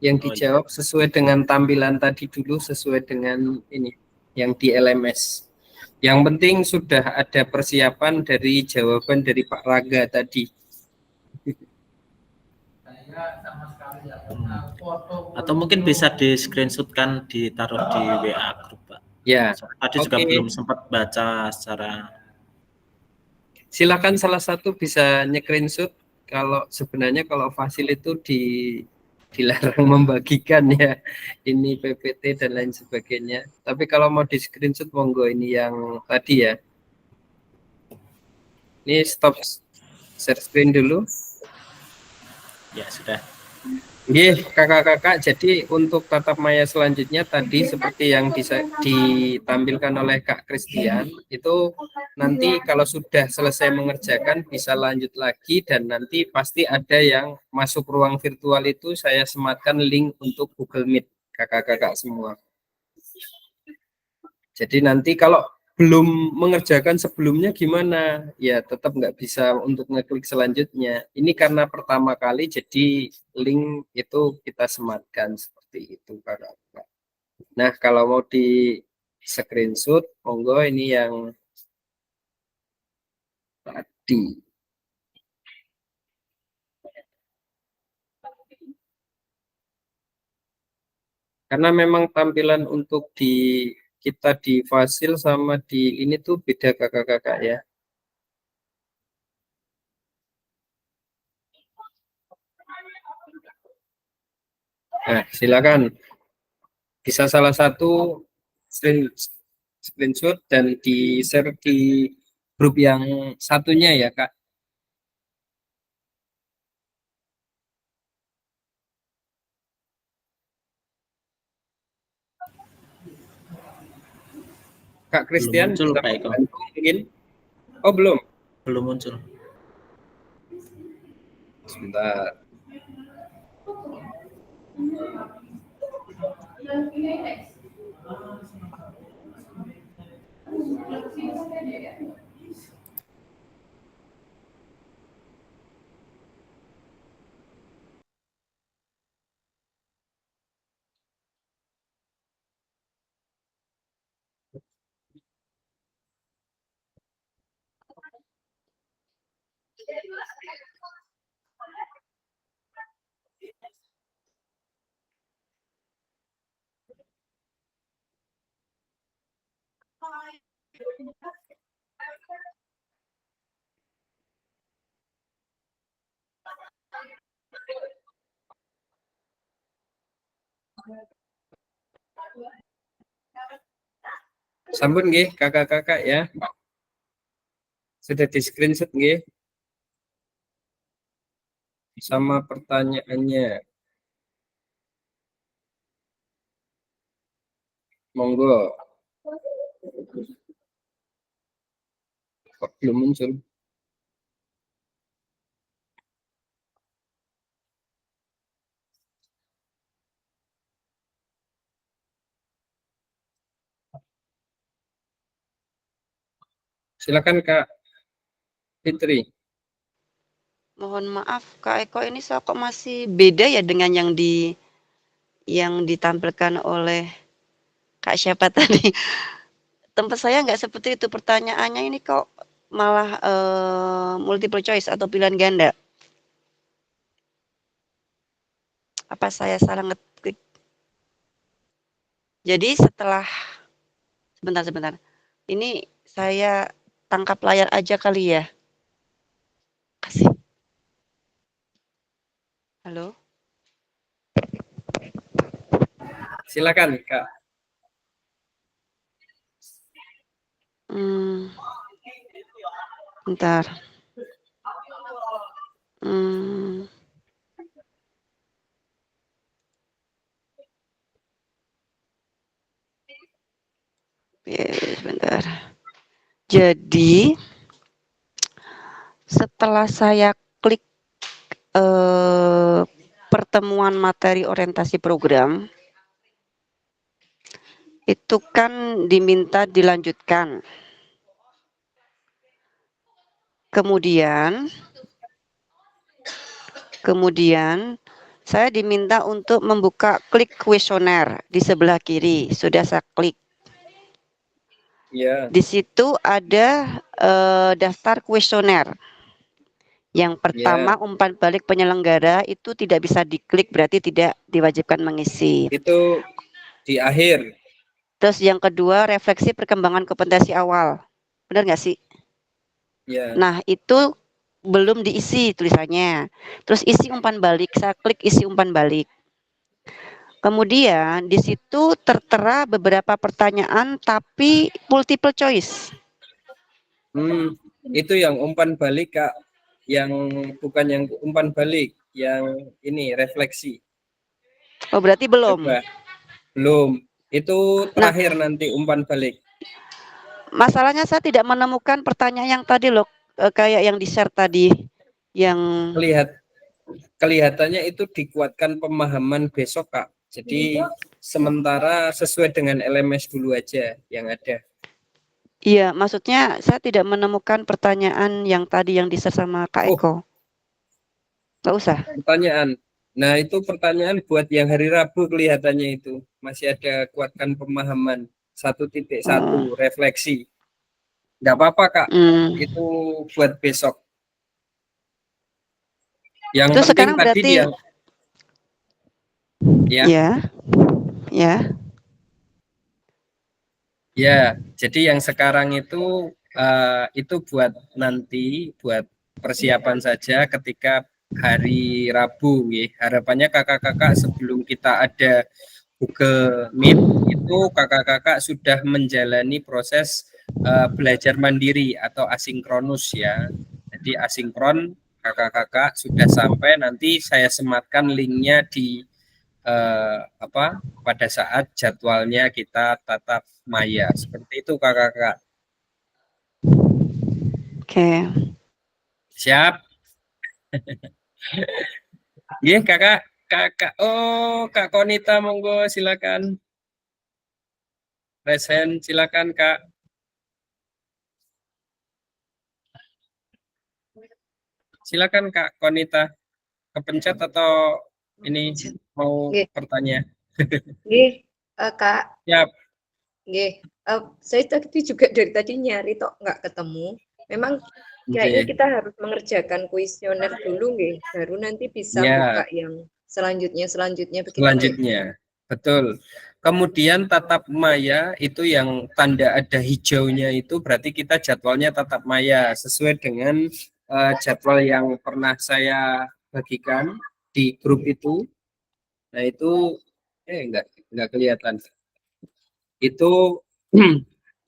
Yang dijawab sesuai dengan tampilan tadi dulu, sesuai dengan ini yang di LMS. Yang penting sudah ada persiapan dari jawaban dari Pak Raga tadi. Atau mungkin bisa di screenshotkan, ditaruh di WA grup, Pak. Ya. Tadi juga belum sempat baca secara. Silakan salah satu bisa nge-screenshot. Kalau sebenarnya kalau Fasil itu dilarang membagikan ya, ini PPT dan lain sebagainya. Tapi kalau mau di screenshot monggo, ini yang tadi ya. Ini stop share screen dulu. Ya, sudah. Iya, kakak-kakak, jadi untuk tatap maya selanjutnya tadi seperti yang ditampilkan oleh Kak Christian, itu nanti kalau sudah selesai mengerjakan bisa lanjut lagi, dan nanti pasti ada yang masuk ruang virtual itu saya sematkan link untuk Google Meet kakak-kakak semua. Jadi nanti kalau belum mengerjakan sebelumnya gimana? Ya tetap nggak bisa untuk ngeklik selanjutnya. Ini karena pertama kali, jadi link itu kita sematkan seperti itu, kakak. Nah, kalau mau di screenshot, monggo ini yang tadi. Karena memang tampilan untuk kita di Fasil sama di ini tuh beda, kakak-kakak ya. Nah, silakan. Bisa salah satu screenshot dan di-share di grup yang satunya ya, Kak. Kak Christian belum muncul, bisa Pak Eko. membantu mungkin? Oh, belum? Belum muncul. Sebentar. Sampun nggih kakak-kakak ya. Sudah di screenshot nggih. Sama pertanyaannya. Monggo. Kok belum muncul? Silakan Kak Fitri. Mohon maaf Kak Eko, ini saya kok masih beda ya dengan yang ditampilkan oleh Kak siapa tadi. Tempat saya nggak seperti itu, pertanyaannya ini kok malah multiple choice atau pilihan ganda. Apa saya salah ngetik? Jadi sebentar. Ini saya tangkap layar aja kali ya. Kasih. Halo. Silakan Kak. Bentar. Sebentar. Jadi setelah saya klik pertemuan materi orientasi program, itu kan diminta dilanjutkan. Kemudian saya diminta untuk membuka klik kuesioner di sebelah kiri. Sudah saya klik. Ya. Di situ ada daftar kuesioner. Yang pertama, umpan balik penyelenggara itu tidak bisa diklik, berarti tidak diwajibkan mengisi. Itu di akhir. Terus yang kedua, refleksi perkembangan kompetensi awal. Benar nggak sih? Ya. Nah, itu belum diisi tulisannya. Terus isi umpan balik, saya klik isi umpan balik. Kemudian di situ tertera beberapa pertanyaan tapi multiple choice. Itu yang umpan balik Kak. Yang bukan yang umpan balik, yang ini refleksi. Oh, berarti belum. Coba. Belum. Itu terakhir nanti umpan balik. Masalahnya saya tidak menemukan pertanyaan yang tadi loh, kayak yang di-share tadi, yang kelihatannya itu dikuatkan pemahaman besok Kak. Jadi sementara sesuai dengan LMS dulu aja yang ada. Iya, maksudnya saya tidak menemukan pertanyaan yang tadi yang di-share sama Kak Eko. Nggak usah. Pertanyaan. Nah, itu pertanyaan buat yang hari Rabu kelihatannya itu. Masih ada kuatkan pemahaman 1.1 refleksi. Nggak apa-apa Kak. Itu buat besok. Yang itu penting sekarang tadi berarti Ya, jadi yang sekarang itu buat nanti, buat persiapan saja ketika hari Rabu. Harapannya kakak-kakak sebelum kita ada Google Meet, itu kakak-kakak sudah menjalani proses belajar mandiri atau asinkronus ya. Jadi asinkron kakak-kakak sudah sampai, nanti saya sematkan linknya di pada saat jadwalnya kita tatap maya. Seperti itu kakak-kakak. Oke. Siap. Iya kakak. Oh Kak Konita monggo silakan. Present silakan Kak. Silakan Kak Konita. Kepencet atau ini mau bertanya? Kak. Siap. Saya tadi juga dari tadi nyari tok nggak ketemu. Memang kayaknya kita harus mengerjakan kuesioner dulu baru nanti bisa buka yang selanjutnya begitu. Selanjutnya, betul. Kemudian tatap maya itu yang tanda ada hijaunya itu berarti kita jadwalnya tatap maya sesuai dengan jadwal yang pernah saya bagikan di grup itu. Nah itu enggak kelihatan. itu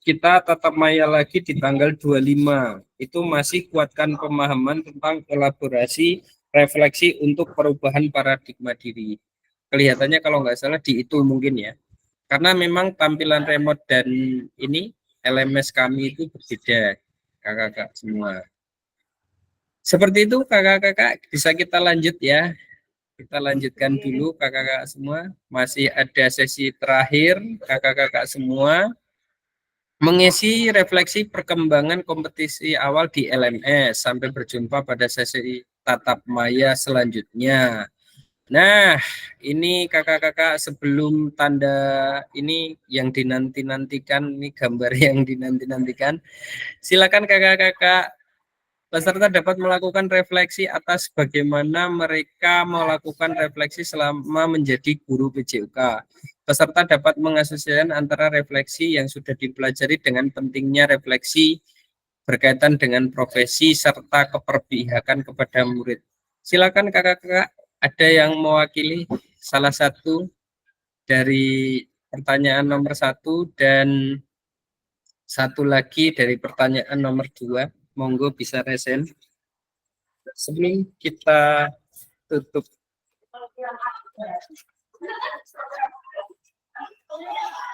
kita tatap maya lagi di tanggal 25. Itu masih kuatkan pemahaman tentang kolaborasi refleksi untuk perubahan paradigma diri. Kelihatannya kalau nggak salah di itu mungkin ya. Karena memang tampilan remote dan ini LMS kami itu berbeda, kakak-kakak semua. Seperti itu kakak-kakak, bisa kita lanjut ya. Kita lanjutkan dulu kakak-kakak semua. Masih ada sesi terakhir kakak-kakak semua. Mengisi refleksi perkembangan kompetisi awal di LMS. Sampai berjumpa pada sesi tatap maya selanjutnya. Nah, ini kakak-kakak sebelum tanda ini yang dinanti-nantikan, ini gambar yang dinanti-nantikan. Silakan kakak-kakak peserta dapat melakukan refleksi atas bagaimana mereka melakukan refleksi selama menjadi guru PJUK. Peserta dapat mengasosiasikan antara refleksi yang sudah dipelajari dengan pentingnya refleksi berkaitan dengan profesi serta keperpihakan kepada murid. Silakan kakak-kakak, ada yang mewakili salah satu dari pertanyaan nomor 1 dan satu lagi dari pertanyaan nomor 2. Monggo bisa resen. Sebelum kita tutup.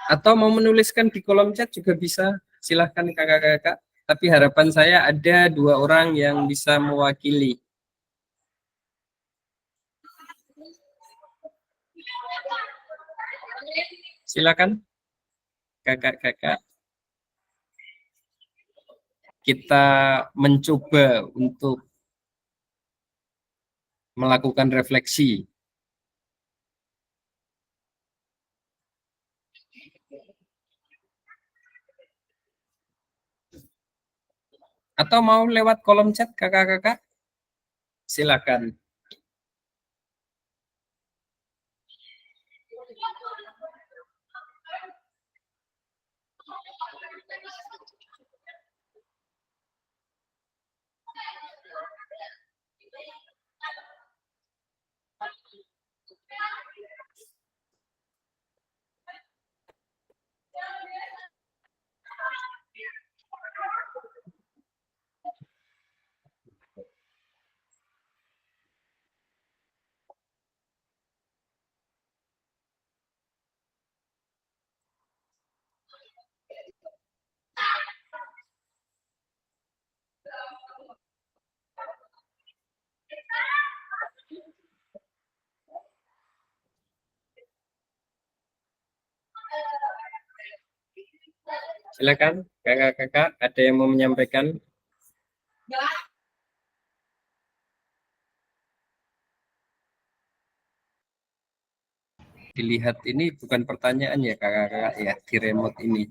Atau mau menuliskan di kolom chat juga bisa. Silahkan kakak-kakak. Tapi harapan saya ada 2 orang yang bisa mewakili. Silakan kakak-kakak. Kita mencoba untuk melakukan refleksi. Atau mau lewat kolom chat kakak-kakak? Silakan. Silakan kakak-kakak, ada yang mau menyampaikan? Dilihat ini bukan pertanyaan ya kakak-kakak ya, di remote ini.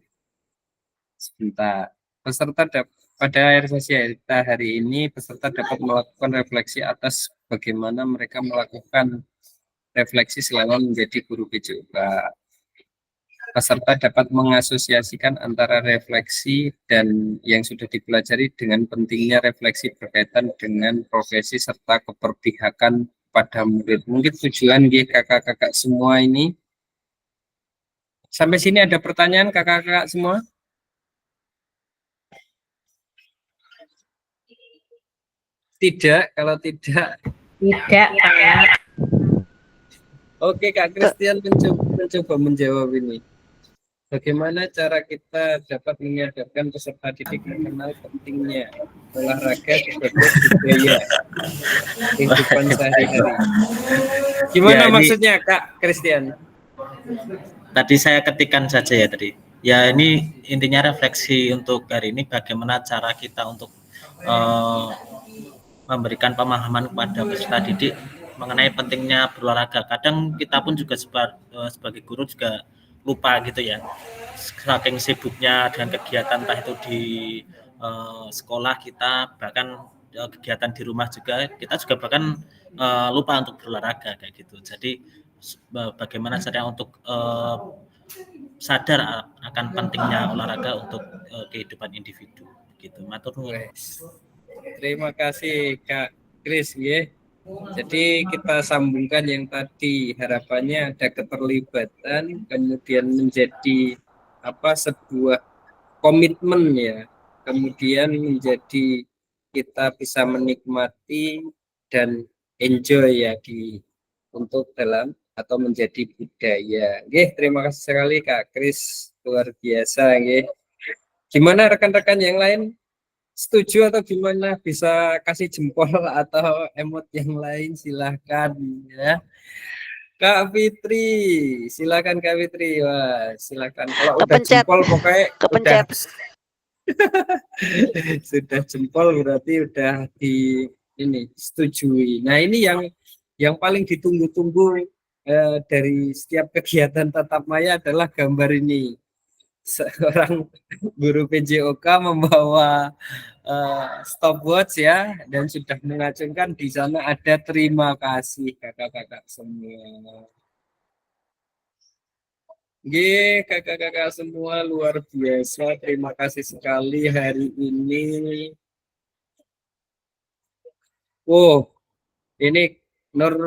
Sebentar. Pada akhir sesi kita hari ini, peserta dapat melakukan refleksi atas bagaimana mereka melakukan refleksi selama menjadi guru PJUK. Peserta dapat mengasosiasikan antara refleksi dan yang sudah dipelajari dengan pentingnya refleksi berkaitan dengan profesi serta keperpihakan pada murid. Mungkin tujuan kakak-kakak semua ini. Sampai sini ada pertanyaan kakak-kakak semua? Tidak, kalau tidak. Tidak, Pak. Oke, Kak Christian mencoba menjawab ini. Bagaimana cara kita dapat menyadarkan peserta didik mengenal pentingnya olahraga sebagai budaya kehidupan sehari-hari? Gimana Ya, maksudnya, Kak Christian? Tadi saya ketikkan saja ya tadi. Ya ini intinya refleksi untuk hari ini bagaimana cara kita untuk memberikan pemahaman kepada peserta didik mengenai pentingnya berolahraga. Kadang kita pun juga sebagai guru juga lupa gitu ya, saking sibuknya dengan kegiatan entah itu di sekolah kita, bahkan kegiatan di rumah juga kita juga bahkan lupa untuk berolahraga kayak gitu. Jadi bagaimana caranya untuk sadar akan pentingnya olahraga untuk kehidupan individu gitu. Matur nuwun. Terima kasih Kak Kris ya. Jadi kita sambungkan yang tadi, harapannya ada keterlibatan, kemudian menjadi sebuah komitmen ya, kemudian menjadi kita bisa menikmati dan enjoy ya untuk dalam atau menjadi budaya. Oke, terima kasih sekali Kak Kris, luar biasa. Oke. Gimana rekan-rekan yang lain? Setuju atau gimana? Bisa kasih jempol atau emot yang lain, silahkan ya. Kak Fitri, silakan Kak Fitri. Wah, silakan. Kalau udah Kepencet, jempol pokoknya udah kepencet. sudah jempol berarti udah ini setujui. Nah, ini yang paling ditunggu-tunggu dari setiap kegiatan tatap maya adalah gambar ini. Seorang guru PJOK membawa stopwatch ya, dan sudah mengacungkan di sana ada terima kasih kakak-kakak semua. Kakak-kakak semua luar biasa, terima kasih sekali hari ini. Oh, ini Nur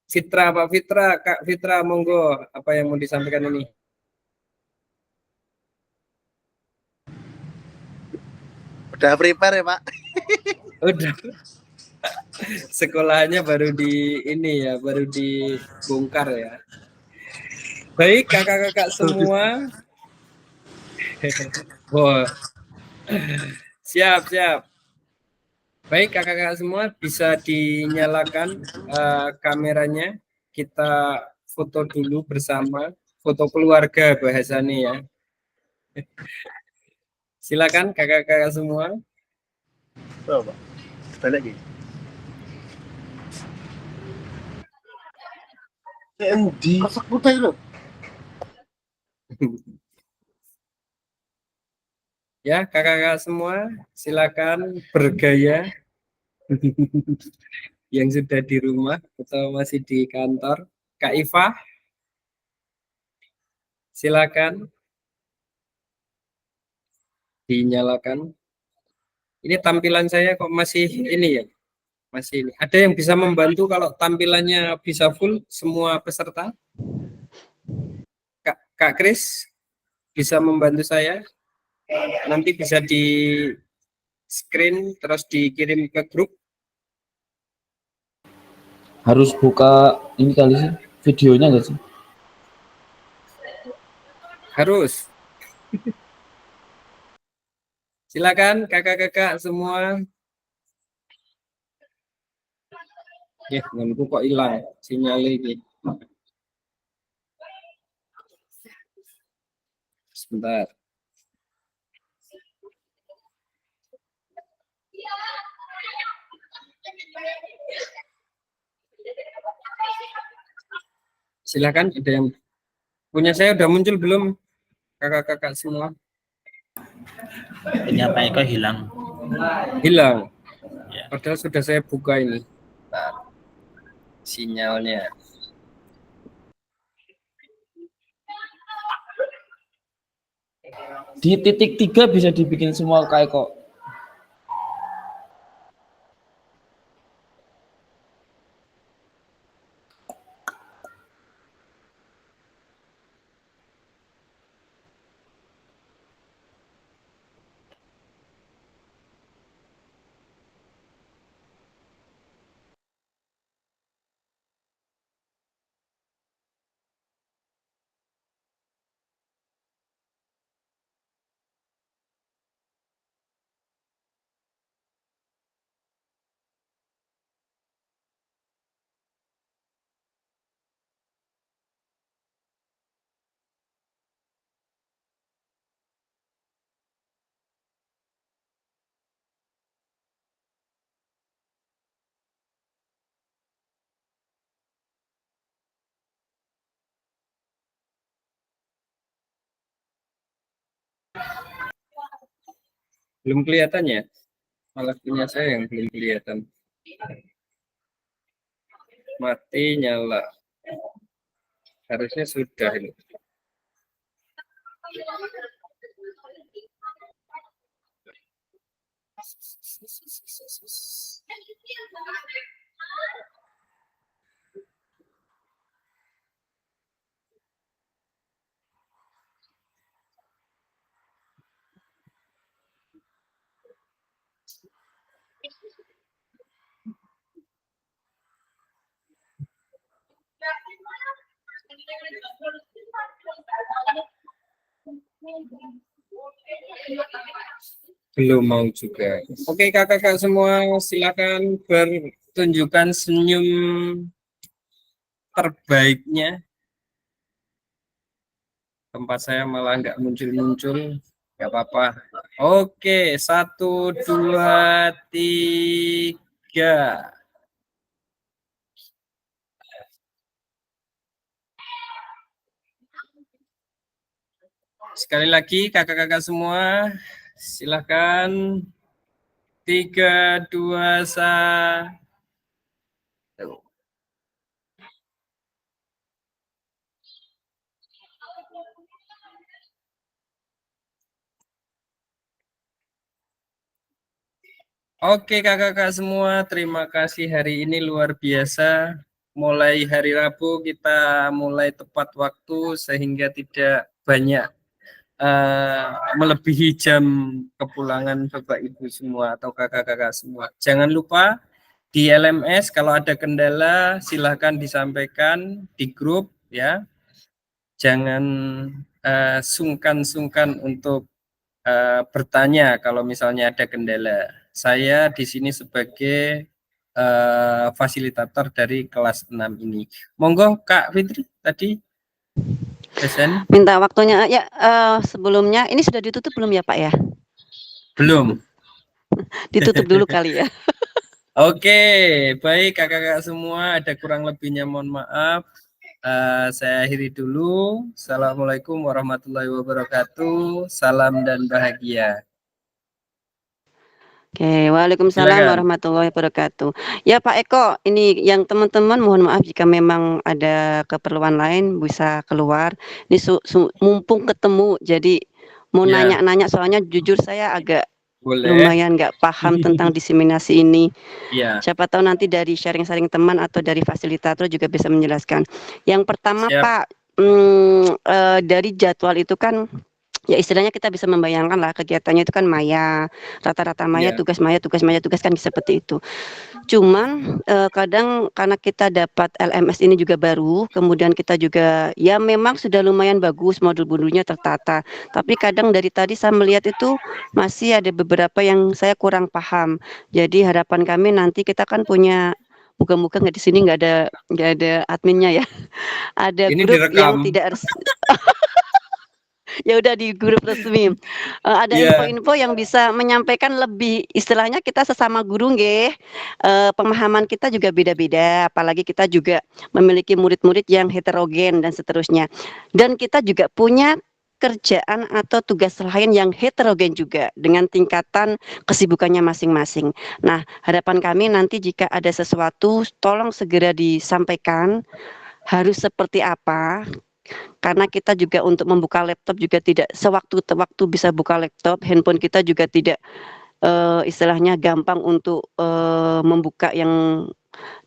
Fitra, Pak Fitra, Kak Fitra, monggo, apa yang mau disampaikan ini? Udah prepare ya Pak? Udah. Sekolahnya baru ini ya, baru dibongkar ya. Baik kakak-kakak semua. Wah, siap. Baik kakak-kakak semua, bisa dinyalakan kameranya. Kita foto dulu bersama, foto keluarga bahasanya ya. Silakan kakak-kakak semua. Oh, Pak. Balik lagi. TND. Persekutai loh. Ya, kakak-kakak semua, silakan bergaya. Yang sudah di rumah atau masih di kantor. Kak Iva, silakan dinyalakan. Ini tampilan saya kok masih ini ya, masih ini. Ada yang bisa membantu kalau tampilannya bisa full semua peserta? Kak Kris bisa membantu saya? Nanti bisa di screen terus dikirim ke grup. Harus buka ini kali sih, videonya nggak sih? Harus. Silakan kakak-kakak semua. Ya, menurutku kok hilang sinyal ini. Sebentar. Silakan, ada yang punya saya udah muncul belum kakak-kakak semua? Punya Pak Eko hilang. Hilang. Padahal sudah saya buka ini. Nah, sinyalnya. Di titik 3 bisa dibikin semua kayak kok. Belum kelihatan ya? Malah punya saya yang belum kelihatan. Mati, nyala. Harusnya sudah ini. Belum mau juga. Oke, kakak-kakak semua, silakan bertunjukkan senyum terbaiknya. Tempat saya malah nggak muncul-muncul, nggak apa-apa. Oke, 1, 2, 3. Sekali lagi, kakak-kakak semua, silakan. 3, 2, 1. Oke kakak-kakak semua, terima kasih hari ini luar biasa. Mulai hari Rabu kita mulai tepat waktu sehingga tidak banyak melebihi jam kepulangan Bapak Ibu semua atau kakak-kakak semua. Jangan lupa di LMS kalau ada kendala silahkan disampaikan di grup ya. Jangan sungkan-sungkan untuk bertanya kalau misalnya ada kendala. Saya di sini sebagai fasilitator dari kelas 6 ini. Monggo Kak Fitri tadi present. Minta waktunya ya. Sebelumnya ini sudah ditutup belum ya Pak ya? Belum. Ditutup dulu kali ya. Oke, baik kakak-kakak semua, ada kurang lebihnya mohon maaf. Saya akhiri dulu. Assalamualaikum warahmatullahi wabarakatuh. Salam dan bahagia. Oke, waalaikumsalam Silakan. warahmatullahi wabarakatuh. Ya Pak Eko, ini yang teman-teman mohon maaf jika memang ada keperluan lain bisa keluar. Ini mumpung ketemu, jadi mau Ya. nanya-nanya soalnya jujur saya agak Boleh. lumayan nggak paham tentang diseminasi ini. Ya. Siapa tahu nanti dari sharing-sharing teman atau dari fasilitator juga bisa menjelaskan. Yang pertama Siap. Pak, dari jadwal itu kan ya istilahnya kita bisa membayangkan lah kegiatannya itu kan maya, rata-rata maya, Ya. tugas maya, tugas maya, tugas kan seperti itu. Cuman kadang karena kita dapat LMS ini juga baru, kemudian kita juga ya memang sudah lumayan bagus modul-modulnya tertata. Tapi kadang dari tadi saya melihat itu masih ada beberapa yang saya kurang paham. Jadi harapan kami nanti kita kan punya moga-moga nggak di sini nggak ada adminnya ya. Ada Ini grup yang direkam. tidak ya udah di grup resmi. Ada Iya. info-info yang bisa menyampaikan lebih istilahnya kita sesama guru nggih. Pemahaman kita juga beda-beda, apalagi kita juga memiliki murid-murid yang heterogen dan seterusnya. Dan kita juga punya kerjaan atau tugas lain yang heterogen juga dengan tingkatan kesibukannya masing-masing. Nah, harapan kami nanti jika ada sesuatu tolong segera disampaikan harus seperti apa. Karena kita juga untuk membuka laptop juga tidak sewaktu-waktu bisa buka laptop, handphone kita juga tidak istilahnya gampang untuk membuka yang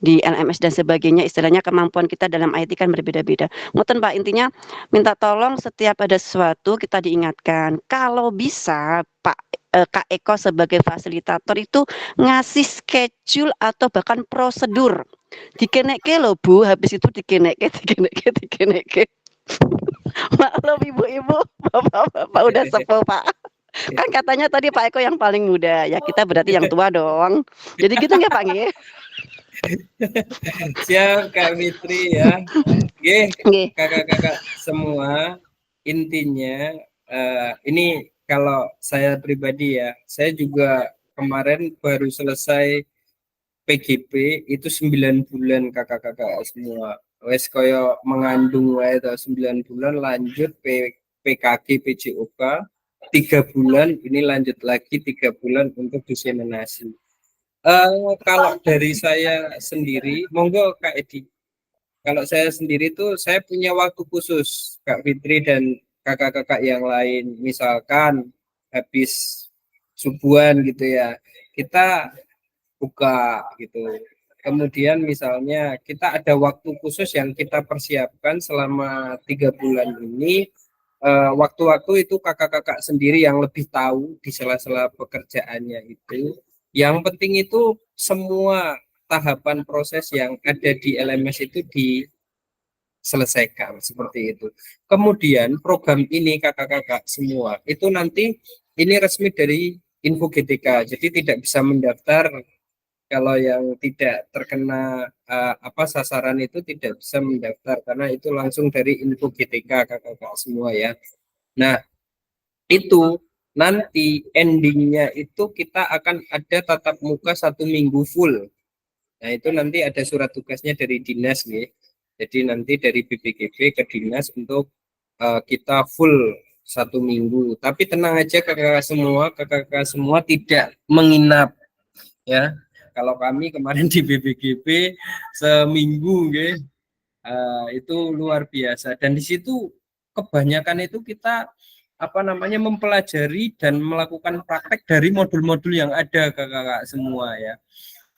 di LMS dan sebagainya. Istilahnya kemampuan kita dalam IT kan berbeda-beda. Ngoten Pak, intinya minta tolong setiap ada sesuatu kita diingatkan. Kalau bisa Pak Kak Eko sebagai fasilitator itu ngasih schedule atau bahkan prosedur. Dikenekke loh Bu, habis itu dikenekke. Maklum ibu-ibu, bapak-bapak udah sepuh Pak. Kan katanya tadi Pak Eko yang paling muda, ya kita berarti yang tua dong. Jadi gitu nggak Pak nggih? Siap Kak Fitri ya. Nggih, kakak-kakak semua, intinya ini kalau saya pribadi ya, saya juga kemarin baru selesai PGP itu 9 bulan kakak-kakak semua. Wes koyo mengandung wae 9 bulan lanjut PKG PJOK 3 bulan ini lanjut lagi 3 bulan untuk diseminasi. Kalau dari saya sendiri, monggo Kak Edi. Kalau saya sendiri tuh saya punya waktu khusus Kak Fitri dan kakak-kakak yang lain. Misalkan habis subuhan gitu ya, kita buka gitu. Kemudian misalnya kita ada waktu khusus yang kita persiapkan selama 3 bulan ini. Waktu-waktu itu kakak-kakak sendiri yang lebih tahu di sela-sela pekerjaannya itu. Yang penting itu semua tahapan proses yang ada di LMS itu selesaikan seperti itu. Kemudian program ini kakak-kakak semua itu nanti ini resmi dari Info GTK, jadi tidak bisa mendaftar kalau yang tidak terkena sasaran itu tidak bisa mendaftar karena itu langsung dari Info GTK kakak-kakak semua ya. Nah, itu nanti endingnya itu kita akan ada tatap muka 1 minggu full. Nah, itu nanti ada surat tugasnya dari dinas nih. Jadi nanti dari BPGB ke dinas untuk kita full 1 minggu. Tapi tenang aja kakak-kakak semua tidak menginap ya. Kalau kami kemarin di BPGB seminggu itu luar biasa. Dan di situ kebanyakan itu kita mempelajari dan melakukan praktek dari modul-modul yang ada kakak-kakak semua ya.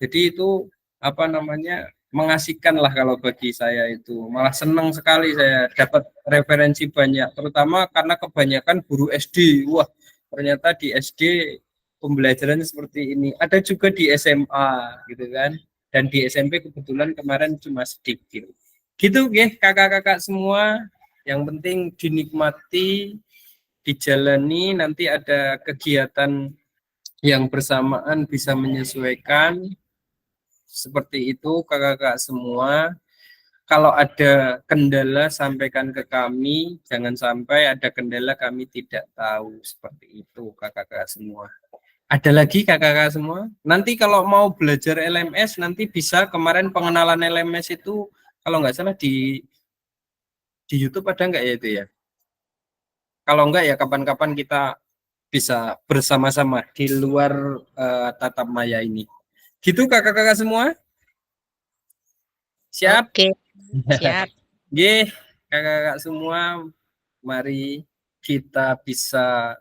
Jadi itu mengasihkan lah kalau bagi saya itu, malah senang sekali saya dapat referensi banyak, terutama karena kebanyakan guru SD. Wah, ternyata di SD pembelajarannya seperti ini. Ada juga di SMA gitu kan, dan di SMP kebetulan kemarin cuma sedikit. Gitu kakak-kakak semua, yang penting dinikmati, dijalani, nanti ada kegiatan yang bersamaan bisa menyesuaikan. Seperti itu kakak-kakak semua. Kalau ada kendala sampaikan ke kami, jangan sampai ada kendala kami tidak tahu. Seperti itu kakak-kakak semua. Ada lagi kakak-kakak semua? Nanti kalau mau belajar LMS nanti bisa, kemarin pengenalan LMS itu kalau nggak salah di YouTube ada nggak ya itu ya? Kalau enggak ya kapan-kapan kita bisa bersama-sama di luar tatap maya ini. Gitu kakak-kakak semua? Siap? Oke, siap. Kakak-kakak semua, mari kita bisa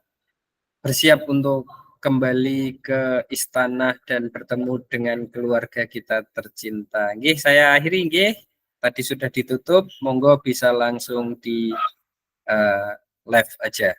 bersiap untuk kembali ke istana dan bertemu dengan keluarga kita tercinta. Saya akhiri tadi sudah ditutup, monggo bisa langsung di live aja.